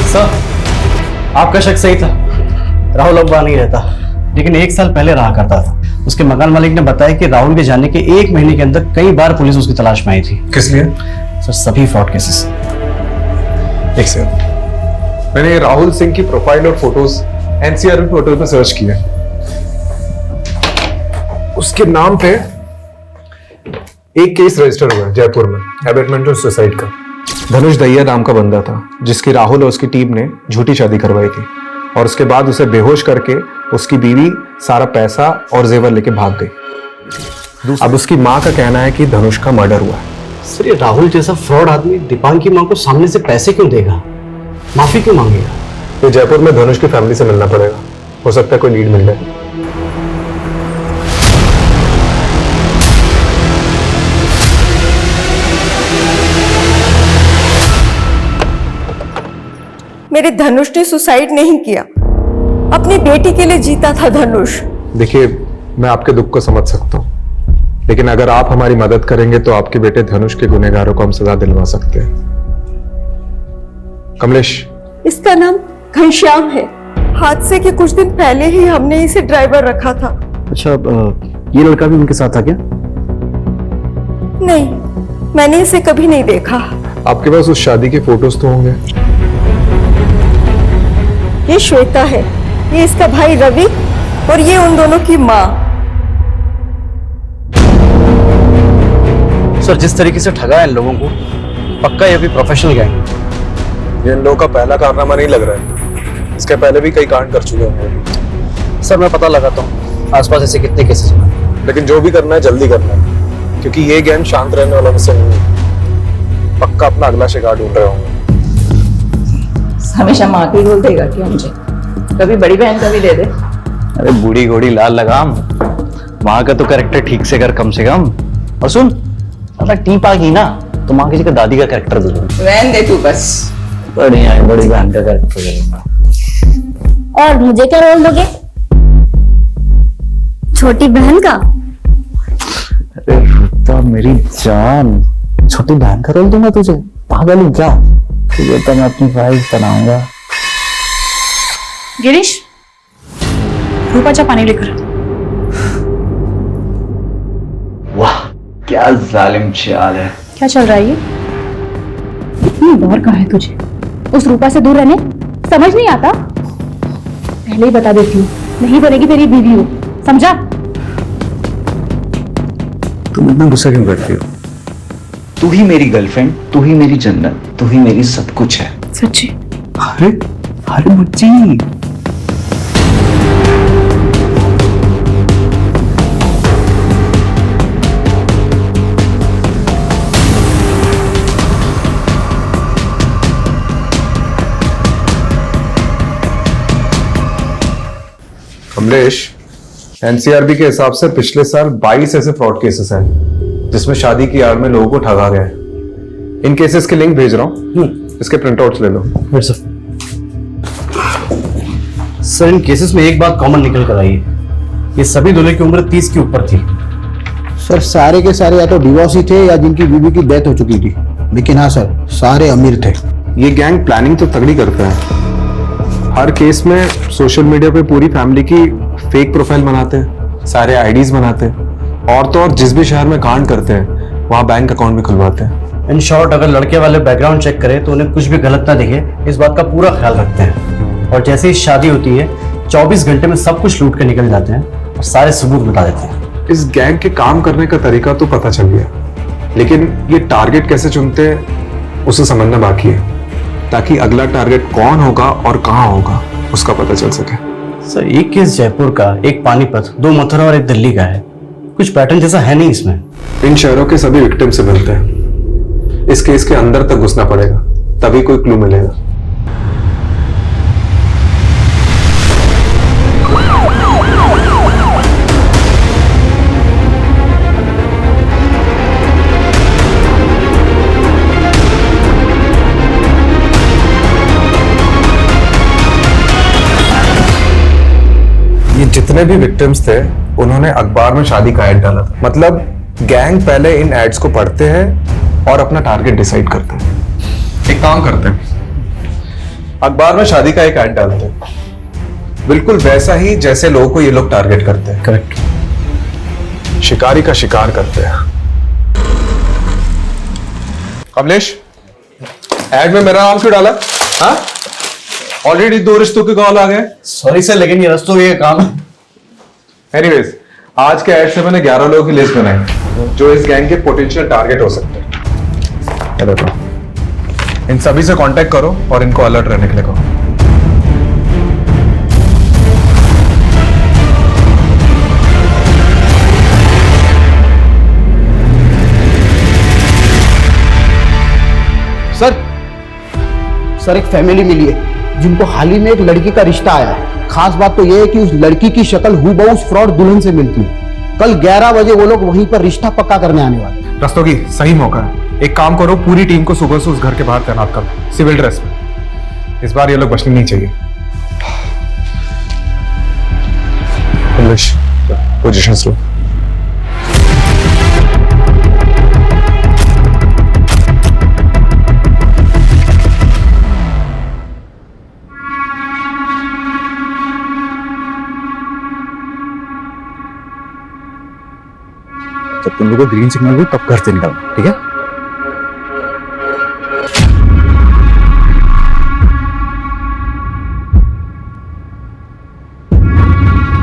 सर, आपका शक सही था। राहुल अब वहां नहीं रहता, लेकिन 1 साल पहले रहा करता था। उसके मकान मालिक ने बताया कि राहुल के जाने के 1 महीने के अंदर कई बार पुलिस उसकी तलाश में आई थी। किस लिए? सर, सभी फ्रॉड केसेस। एक सेकंड, मैंने राहुल सिंह की प्रोफाइल और फोटोज एनसीआर पोर्टल पर सर्च किया। उसके नाम पे एक केस रजिस्टर हुआ है जयपुर में, एबेटमेंट और सुसाइड का। धनुष दहिया नाम का बंदा था जिसकी राहुल और उसकी टीम ने झूठी शादी करवाई थी, और उसके बाद उसे बेहोश करके उसकी बीवी सारा पैसा और जेवर लेके भाग गई। अब उसकी मां का कहना है कि धनुष का मर्डर हुआ है। सर, ये राहुल जैसा फ्रॉड आदमी दीपांग की मां को सामने से पैसे क्यों देगा, माफी क्यों मांगेगा? तो जयपुर में धनुष की फैमिली से मिलना पड़ेगा, हो सकता है कोई लीड मिल जाए। मेरे धनुष ने सुसाइड नहीं किया, अपनी बेटी के लिए जीता था धनुष। देखिए, मैं आपके दुख को समझ सकता हूं, लेकिन अगर आप हमारी मदद करेंगे तो आपके बेटे धनुष के गुनहगारों को हम सजा दिलवा सकते हैं। कमलेश, इसका नाम घनश्याम है। हादसे के कुछ दिन पहले ही हमने इसे ड्राइवर रखा था। अच्छा, ये लड़का भी उनके साथ था क्या? नहीं, मैंने इसे कभी नहीं देखा। आपके पास उस शादी के फोटोज तो होंगे? ये श्वेता है, ये इसका भाई रवि, और ये उन दोनों की माँ। सर, जिस तरीके से ठगा है इन लोगों को, पक्का ये भी प्रोफेशनल गैंग है। ये इन लोगों का पहला कारनामा नहीं लग रहा है, इसके पहले भी कई कांड कर चुके होंगे। सर, मैं पता लगाता हूँ आसपास ऐसे कितने केसेस हैं, लेकिन जो भी करना है जल्दी करना है, क्योंकि ये गैंग शांत रहने वाला में से नहीं है। पक्का अपना अगला शिकार ढूंढ रहे होंगे। हमेशा माँ की रोल देगा क्या मुझे? कभी बड़ी बहन का भी दे दे। अरे बूढ़ी घोड़ी लाल लगाम, माँ का तो कैरेक्टर ठीक से कर कम से कम। और सुन, अगर टीप आ गई ना तो माँ किसी का दादी का कैरेक्टर दे दूंगा। रहने दे तू बस। बढ़िया है, बड़ी बहन का कैरेक्टर करूंगा। और मुझे क्या रोल दोगे? छोटी बहन का? अरे रुता मेरी जान, छोटी बहन का रोल दूंगा तुझे? पागल हूँ क्या? तुझे तो मैं अपनी वाइफ बनाऊंगा। गिरीश, रूपा जा पानी लेकर। वाह, क्या जालिम चाल है। क्या चल रहा है ये? इतनी डर कहाँ है तुझे? उस रूपा से दूर रहने समझ नहीं आता? पहले ही बता देती हूँ, नहीं बनेगी तेरी बीवी हो, समझा? तुम इतना गुस्सा क्यों करती हो? तू ही मेरी गर्लफ्रेंड, तू ही मेरी जन्नत, तू ही मेरी सब कुछ है। सच्ची? अरे अरे मुझी, कमलेश, एनसीआरबी के हिसाब से पिछले साल 22 ऐसे फ्रॉड केसेस हैं जिसमें शादी की आड़ में लोगों को ठगा गया है। इन केसेस के लिंक भेज रहा हूं, इसके प्रिंटआउट्स ले लो। सर, इन केसेस में एक बात कॉमन निकल कर आई है, ये सभी दोनों की उम्र 30 के ऊपर थी। सर, सारे के सारे या तो डिवोर्सी थे या जिनकी बीवी की डेथ हो चुकी थी, लेकिन हाँ सर, सारे अमीर थे। ये गैंग प्लानिंग तो तगड़ी करता है। हर केस में सोशल मीडिया पे पूरी फैमिली की फेक प्रोफाइल बनाते हैं, सारे आईडीज बनाते हैं, और तो और जिस भी शहर में कांड करते हैं वहां बैंक अकाउंट भी खुलवाते हैं। इन शॉर्ट, अगर लड़के वाले बैकग्राउंड चेक करें तो उन्हें कुछ भी गलत ना दिखे, इस बात का पूरा ख्याल रखते हैं। और जैसे ही शादी होती है 24 घंटे में सब कुछ लूट कर निकल जाते हैं और सारे सबूत बता देते हैं। इस गैंग के काम करने का तरीका तो पता चल गया, लेकिन ये टारगेट कैसे चुनते हैं उसे समझना बाकी है, ताकि अगला टारगेट कौन होगा और कहां होगा उसका पता चल सके। सर, एक केस जयपुर का, एक पानीपत, 2 मथुरा और एक दिल्ली का है। कुछ पैटर्न जैसा है नहीं इसमें। इन शहरों के सभी विक्टिम से मिलते हैं। इस केस के अंदर तक घुसना पड़ेगा, तभी कोई क्लू मिलेगा। जितने भी विक्टिम्स थे उन्होंने अखबार में शादी का ऐड डाला था। मतलब गैंग पहले इन एड्स को पढ़ते हैं और अपना टारगेट डिसाइड करते हैं। एक काम करते हैं, अखबार में शादी का एक ऐड डालते हैं, बिल्कुल वैसा ही जैसे लोगों को ये लोग टारगेट करते हैं। करेक्ट। शिकारी का शिकार करते हैं। कमलेश, ऐड में मेरा नाम क्यों डाला? हाँ, ऑलरेडी 2 रिश्तों के कॉल आ गए। सॉरी सर, लेकिन ये रस्तों ये काम है। एनीवेज, आज के ऐड से मैंने 11 लोगों की लिस्ट बनाई जो इस गैंग के पोटेंशियल टारगेट हो सकते हैं। ये देखो, इन सभी से कांटेक्ट करो और इनको अलर्ट रहने के लिए कहो। सर एक फैमिली मिली है जिनको हाल ही में एक लड़की का रिश्ता आया है। खास बात तो यह है कि उस लड़की की शक्ल हूबहू उस फ्रॉड दुल्हन से मिलती है। कल 11 बजे वो लोग वहीं पर रिश्ता पक्का करने आने वाले हैं। रस्तोगी, सही मौका है। एक काम करो, पूरी टीम को सुबह से उस घर के बाहर तैनात करो, सिविल ड्रेस में। इस बार ये लोग बचने नहीं चाहिए। पोजीशन लो। जब तुम लोगों को ग्रीन सिग्नल हो तब घर से निकलना, ठीक है?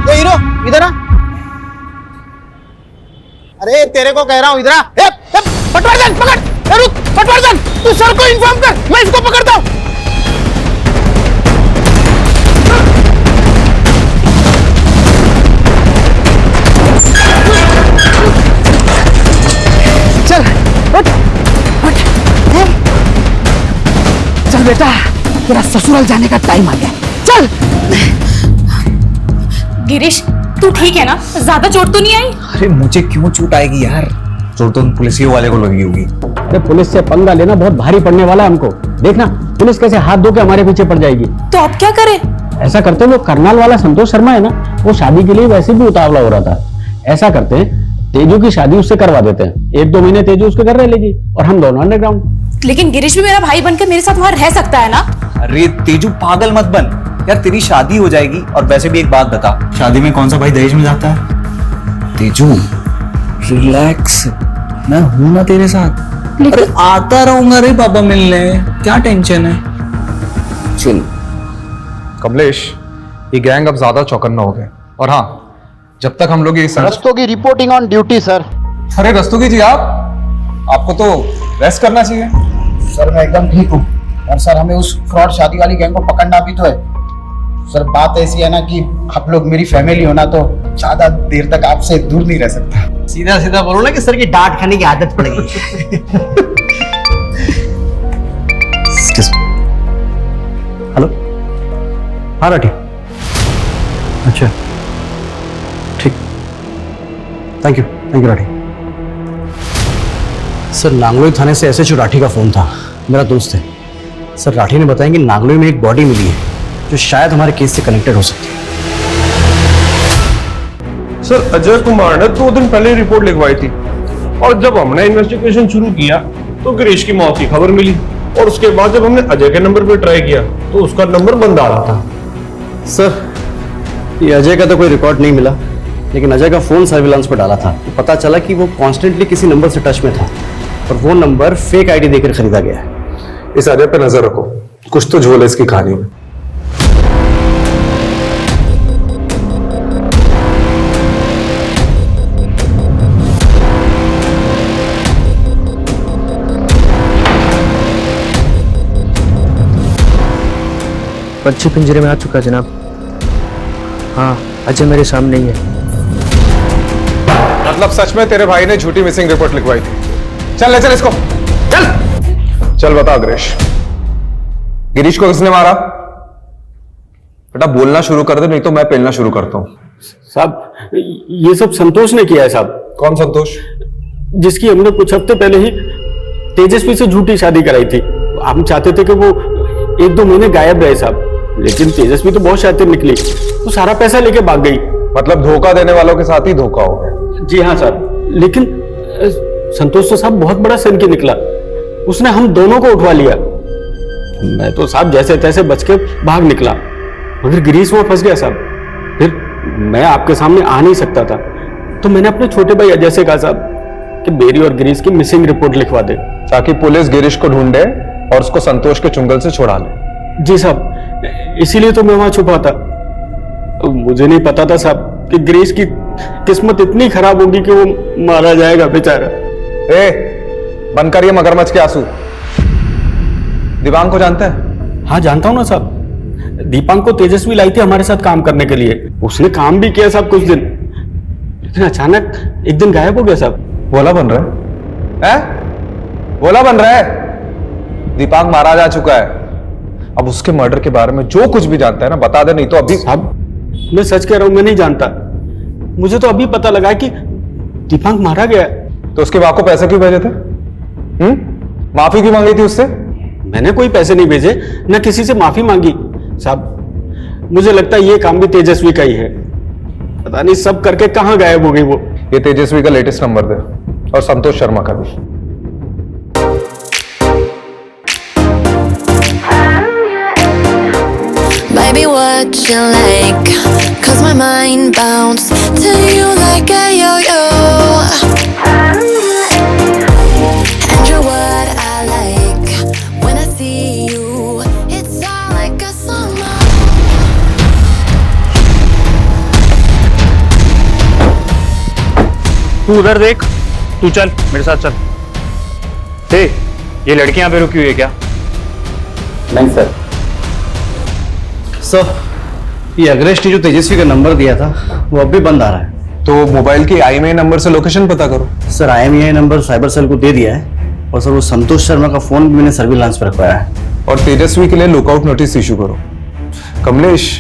हीरो इधर आ। अरे तेरे को कह रहा हूं, इधर आ। पटवर्धन पकड़, रुक पटवर्धन, तू सर को इन्फॉर्म कर, मैं इसको पकड़ता हूं। चल उठ उठ। चल बेटा, तेरा ससुराल जाने का टाइम आ गया। चल। गिरीश, तू ठीक है ना? ज्यादा चोट तो नहीं आई? अरे मुझे क्यों चोट आएगी यार? चोट तो पुलिस वाले को लगी होगी। अरे पुलिस से पंगा लेना बहुत भारी पड़ने वाला है हमको। देखना पुलिस कैसे हाथ धो के हमारे पीछे पड़ जाएगी। तो अब क्या करें? ऐसा करते हैं, वो करनाल वाला संतोष शर्मा है ना, वो शादी के लिए वैसे भी उतावला हो रहा था। ऐसा करते हैं, तेजू की शादी उससे करवा देते हैं। 1-2 महीने तेजू उसके घर रह लेगी और हम दोनों अंडरग्राउंड। लेकिन गिरीश भी मेरा भाई बनकर मेरे साथ वहां रह सकता है ना? अरे तेजू, पागल मत बन यार, तेरी शादी हो जाएगी। और वैसे भी एक बात बता, शादी में कौन सा भाई दहेज में जाता है? तेजू रिलैक्स, मैं हूं ना तेरे साथ। अरे आता रहूंगा रे पापा मिलने, क्या टेंशन है? चल। कमलेश, ये गैंग अब ज्यादा चौकन्ना हो गया। और हाँ, जब तक हम लोग ये Rastogi reporting on duty sir. अरे रस्तोगी जी, आपको तो रेस्ट करना चाहिए। सर मैं एकदम ठीक हूँ। और सर हमें उस फ्रॉड शादी वाली गैंग को पकड़ना भी तो है। सर बात ऐसी है ना कि आप लोग मेरी फैमिली हो ना, तो ज्यादा देर तक आपसे दूर नहीं रह सकता। सीधा सीधा बोलो ना कि सर की डांट खाने की आदत पड़ गई। हेलो, हाँ राठी। अच्छा ठीक, thank you Rathi. Sir Nangloi थाने से SHO राठी का फोन था, मेरा दोस्त है। सर राठी ने बताया कि नांगलोई में एक बॉडी मिली है जो शायद हमारे केस से कनेक्टेड हो सकती है। सर अजय कुमार ने 2 दिन पहले रिपोर्ट लिखवाई थी और जब हमने इन्वेस्टिगेशन शुरू किया तो गिरीश की मौत की खबर मिली। और उसके बाद जब हमने अजय के नंबर पर ट्राई किया तो उसका नंबर बंद आ रहा था। सर ये अजय का तो कोई रिकॉर्ड नहीं मिला, लेकिन अजय का फोन सर्विलांस पर डाला था तो पता चला कि वो कॉन्स्टेंटली किसी नंबर से टच में था और वो नंबर फेक आईडी देकर खरीदा गया है। इस अजय पे नजर रखो, कुछ तो झोल है इसकी कहानी में। पंछी पिंजरे में आ चुका जनाब। हाँ, अजय मेरे सामने ही है। मतलब सच में तेरे भाई ने झूठी मिसिंग रिपोर्ट लिखवाई थी? चल ले चल इसको, चल चल बता अग्रेश, गिरीश को किसने मारा? बेटा बोलना शुरू कर दे, नहीं तो मैं पेलना शुरू करता हूँ। साहब ये सब संतोष ने किया है साहब। कौन संतोष? जिसकी हमने कुछ हफ्ते पहले ही तेजस्वी से झूठी शादी कराई थी। हम चाहते थे कि वो 1-2 महीने गायब रहे साहब, लेकिन तेजस्वी तो बहुत शातिर निकली, वो सारा पैसा लेके भाग गई। मतलब धोखा देने वालों के साथ ही धोखा हो गया। जी हाँ साहब, लेकिन संतोष तो साहब बहुत बड़ा सिंह निकला। उसने हम दोनों को उठवा लिया। मैं तो साहब जैसे तैसे बच के भाग निकला, मगर गिरीश वहां फंस गया साहब। फिर मैं आपके सामने आ नहीं सकता था, तो मैंने अपने छोटे भाई अजय से कहा साहब कि मेरी और गिरीश की मिसिंग रिपोर्ट लिखवा दे, ताकि पुलिस गिरीश को ढूंढे और उसको संतोष के चुंगल से छुड़ा ले। जी साहब, इसीलिए तो मैं वहां छुपा था। मुझे नहीं पता था साहब कि गिरीश की किस्मत इतनी खराब होगी कि वो मारा जाएगा बेचारा। बनकर ये मगरमच्छ के आंसू। दिवांग को जानता है? हाँ जानता हूँ ना साहब। दीपांग को तेजस्वी लाई थी हमारे साथ काम करने के लिए। उसने काम भी किया साहब कुछ दिन, लेकिन अचानक एक दिन गायब हो गया साहब। भोला बन रहा है? भोला बन रहा है? दीपांग मारा जा चुका है। अब उसके मर्डर के बारे में जो कुछ भी जानता है ना बता दे, नहीं तो अभी। साहब मैं सच कह रहा हूं, मैं नहीं जानता। मुझे तो अभी पता लगा कि दीपांक मारा गया। तो उसके बाप को पैसे क्यों भेजे थे? माफी क्यों मांगी थी उससे? मैंने कोई पैसे नहीं भेजे, न किसी से माफी मांगी साहब। मुझे लगता है ये काम भी तेजस्वी का ही है। पता नहीं सब करके कहां गायब हो गई वो। ये तेजस्वी का लेटेस्ट नंबर दे और संतोष शर्मा का भी। Baby, what you like? 'Cause my mind bounced to you like a yo-yo. And you're what I like. When I see you, it's all like a summer. तू उधर देख, तू चल मेरे साथ चल। ये लड़की यहाँ पे रुकी हुई है क्या? नहीं सर। सर, ये अग्रेस्ट ने जो तेजस्वी का नंबर दिया था वो अब भी बंद आ रहा है। तो मोबाइल के IMEI नंबर से लोकेशन पता करो। Sir IMEI number cyber cell को दे दिया है, और सर वो संतोष शर्मा का फोन भी मैंने सर्विलांस पर रखवाया है। और तेजस्वी के लिए लुकआउट नोटिस इशू करो। कमलेश,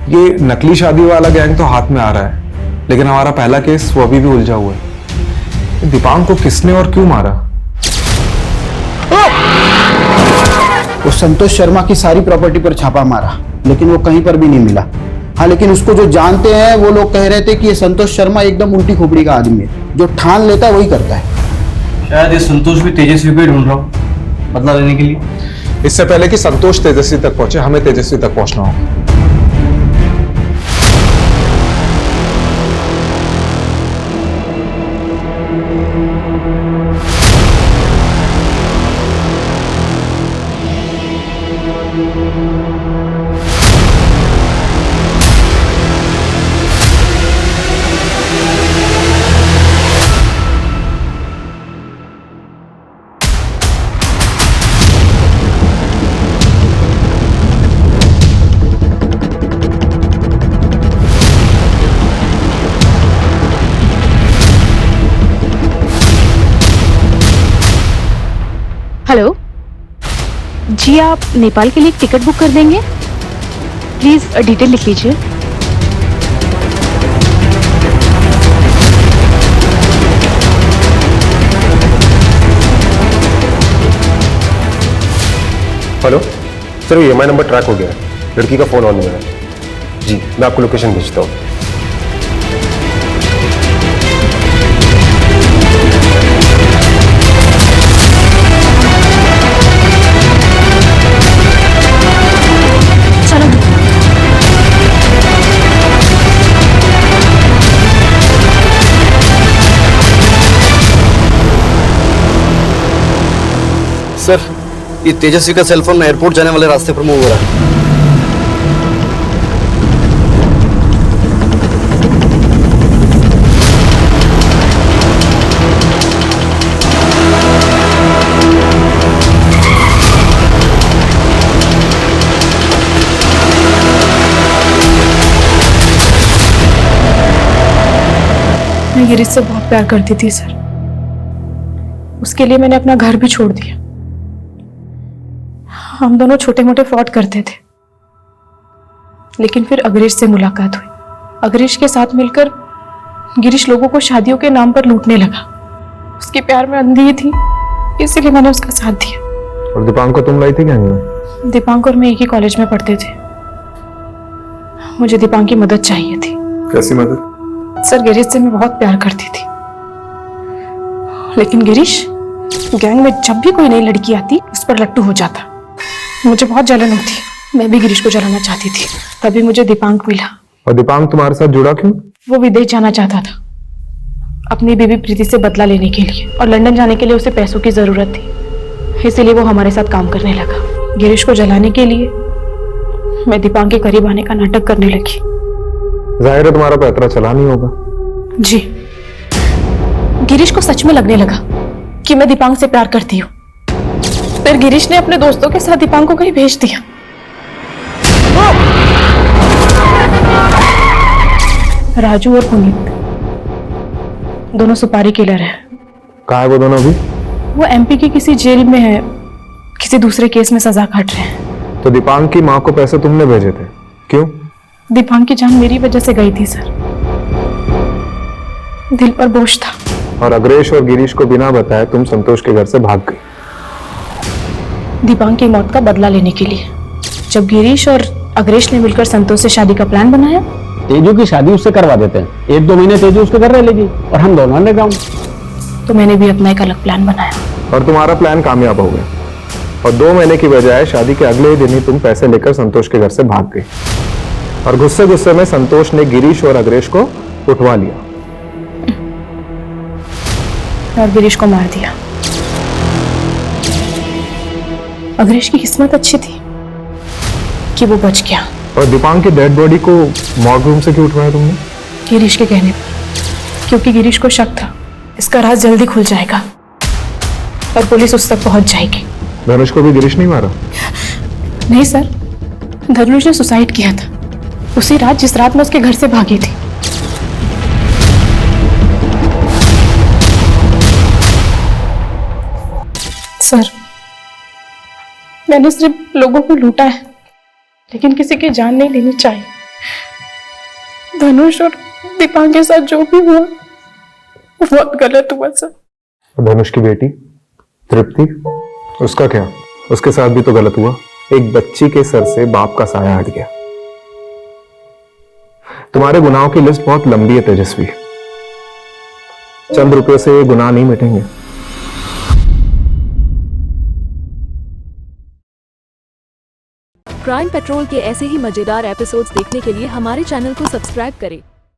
ये नकली शादी वाला गैंग तो हाथ में आ रहा है, लेकिन हमारा पहला केस वो अभी भी उलझा हुआ है। दीपांग को किसने और क्यों मारा? वो संतोष शर्मा की सारी प्रॉपर्टी पर छापा मारा, लेकिन वो कहीं पर भी नहीं मिला। हाँ, लेकिन उसको जो जानते हैं वो लोग कह रहे थे कि ये संतोष शर्मा एकदम उल्टी खोपड़ी का आदमी है, जो ठान लेता है वही करता है। शायद ये संतोष भी तेजस्वी को ही ढूंढ रहा हूँ बदला लेने के लिए। इससे पहले कि संतोष तेजस्वी तक पहुंचे, हमें तेजस्वी तक पहुंचना होगा। हेलो जी, आप नेपाल के लिए एक टिकट बुक कर देंगे? प्लीज डिटेल लिख लीजिए। हेलो सर, ये EMI नंबर ट्रैक हो गया है। लड़की का फोन ऑन हुआ है। जी, मैं आपको लोकेशन भेजता हूँ। सर, ये तेजस्वी का सेलफोन एयरपोर्ट जाने वाले रास्ते पर मूव हो रहा है। मैं गिरीश से बहुत प्यार करती थी सर। उसके लिए मैंने अपना घर भी छोड़ दिया। हम दोनों छोटे मोटे फ्रॉड करते थे, लेकिन फिर अग्रेश से मुलाकात हुई। अग्रेश के साथ मिलकर गिरीश लोगों को शादियों के नाम पर लूटने लगा। उसके प्यार में अंधी थी, इसीलिए मैंने उसका साथ दिया। और दीपांग को तुम लाई थी गैंग में? दीपांक और मैं एक ही कॉलेज में पढ़ते थे। मुझे दीपांक की मदद चाहिए थी। कैसी मदद? सर गिरीश से मैं बहुत प्यार करती थी, लेकिन गिरीश गैंग में जब भी कोई नई लड़की आती उस पर लट्टू हो जाता। मुझे बहुत जलन होती, मैं भी गिरीश को जलाना चाहती थी। तभी मुझे दीपांक मिला। और दीपांक तुम्हारे साथ जुड़ा क्यों? वो विदेश जाना चाहता था अपनी बीवी प्रीति से बदला लेने के लिए, और लंदन जाने के लिए उसे पैसों की जरूरत थी, इसीलिए वो हमारे साथ काम करने लगा। गिरीश को जलाने के लिए मैं दीपांक के करीब आने का नाटक करने लगी। जाहिर है तुम्हारा पैतरा चला नहीं होगा। जी, गिरीश को सच में लगने लगा कि मैं दीपांक से प्यार करती हूँ। फिर गिरीश ने अपने दोस्तों के साथ दीपांक को कहीं भेज दिया। राजू और पुनीत दोनों सुपारी किलर हैं। कहाँ है वो दोनों अभी? वो एमपी की किसी जेल में है, किसी दूसरे केस में सजा काट रहे हैं। तो दीपांक की माँ को पैसे तुमने भेजे थे, क्यों? दीपांक की जान मेरी वजह से गई थी सर, दिल पर बोझ था। और अग्रेश और गिरीश को बिना बताए तुम संतोष के घर से भाग गई दीपांक की मौत का बदला लेने के लिए। जब गिरीश और अग्रेश ने मिलकर संतोष से शादी का प्लान बनाया। तेजू की शादी उससे करवा देते हैं, 1-2 महीने तेजू उसके घर रह लेगी और हम दोनों अंडरग्राउंड। तो मैंने भी अपना एक अलग प्लान बनाया और तुम्हारा प्लान कामयाब हो गया। और 2 महीने की बजाय शादी के अगले ही दिन ही तुम पैसे लेकर संतोष के घर से भाग गई। और गुस्से गुस्से में संतोष ने गिरीश और अग्रेश को उठवा लिया और गिरीश को मार दिया। अग्रेश की किस्मत अच्छी थी कि वो बच गया। और दीपांक की डेड बॉडी को मॉर्ग रूम से क्यों उठवाया तुमने? गिरीश के कहने पर, क्योंकि गिरीश को शक था इसका राज जल्दी खुल जाएगा और पुलिस उस तक पहुंच जाएगी। धनुष को भी गिरीश नहीं मारा? नहीं सर, धनुष ने सुसाइड किया था उसी रात जिस रात मैं उसके घर से भागी थी। सर, मैंने सिर्फ लोगों को लूटा है, लेकिन किसी की जान नहीं लेनी चाहिए। धनुष और दीपांक के साथ जो भी हुआ बहुत गलत हुआ सर। धनुष की बेटी तृप्ति, उसका क्या? उसके साथ भी तो गलत हुआ। एक बच्ची के सर से बाप का साया हट गया। तुम्हारे गुनाहों की लिस्ट बहुत लंबी है तेजस्वी। चंद रुपयों से ये गुनाह नहीं मिटेंगे। क्राइम पेट्रोल के ऐसे ही मजेदार एपिसोड्स देखने के लिए हमारे चैनल को सब्सक्राइब करें